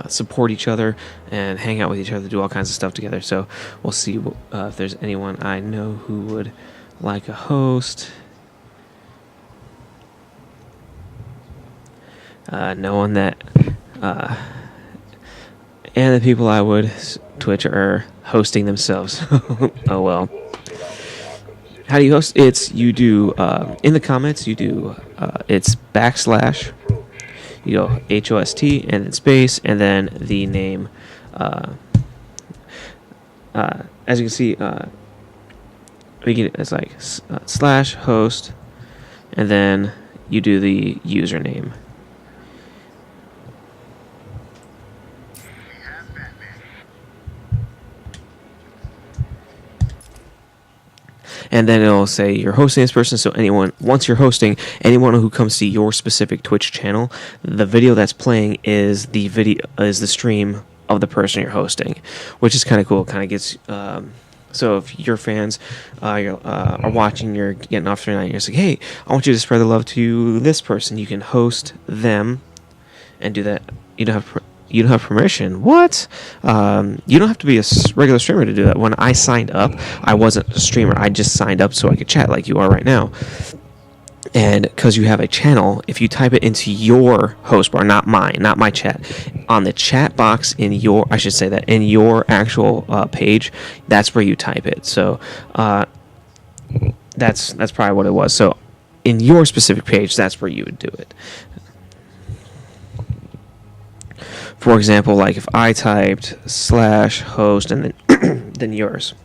support each other and hang out with each other, do all kinds of stuff together. So we'll see if there's anyone I know who would like a host. Knowing that and the people I would Twitch are hosting themselves. Oh well. How do you host? You do in the comments. You do it's /. You go HOST and then space and then the name. As you can see, it's like /host, and then you do the username. And then it'll say you're hosting this person. So once you're hosting, anyone who comes to your specific Twitch channel, the video that's playing is the stream of the person you're hosting, which is kind of cool. Kind of gets so if your fans are watching, you're getting off tonight, and you're just like, hey, I want you to spread the love to this person. You can host them and do that. You don't have permission. What? You don't have to be a regular streamer to do that. When I signed up, I wasn't a streamer. I just signed up so I could chat like you are right now. And because you have a channel, if you type it into your host bar, not mine, not my chat, on the chat box in your actual page, that's where you type it. So that's probably what it was. So in your specific page, that's where you would do it. For example, like if I typed /host and then then yours.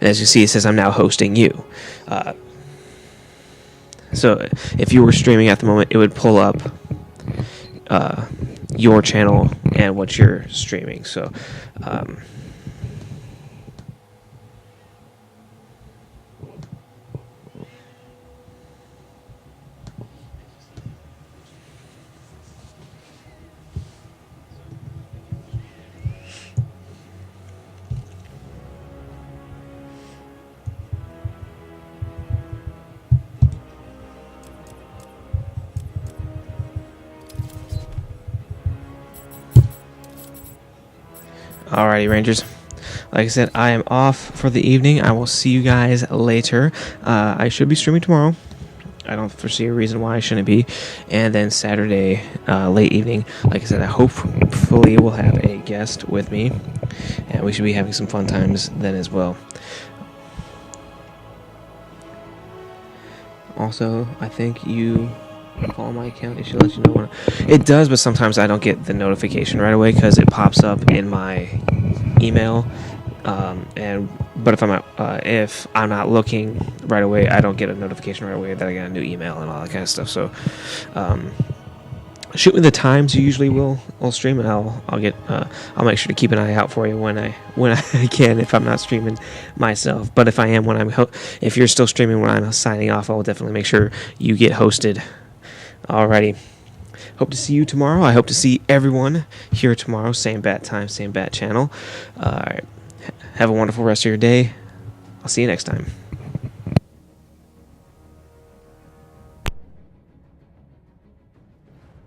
And as you see, it says I'm now hosting you. So if you were streaming at the moment, it would pull up your channel and what you're streaming. So alrighty, Rangers. Like I said, I am off for the evening. I will see you guys later. I should be streaming tomorrow. I don't foresee a reason why I shouldn't be. And then Saturday, late evening, like I said, I hopefully will have a guest with me. And we should be having some fun times then as well. Also, I think you follow my account. It should let you know when it does, but sometimes I don't get the notification right away because it pops up in my email. But if I'm not looking right away, I don't get a notification right away that I got a new email and all that kind of stuff. So, shoot me the times you usually will stream, and I'll make sure to keep an eye out for you when I can, if I'm not streaming myself. But if I am, if you're still streaming when I'm signing off, I'll definitely make sure you get hosted. Alrighty. Hope to see you tomorrow. I hope to see everyone here tomorrow. Same bat time, same bat channel. Alright. Have a wonderful rest of your day. I'll see you next time.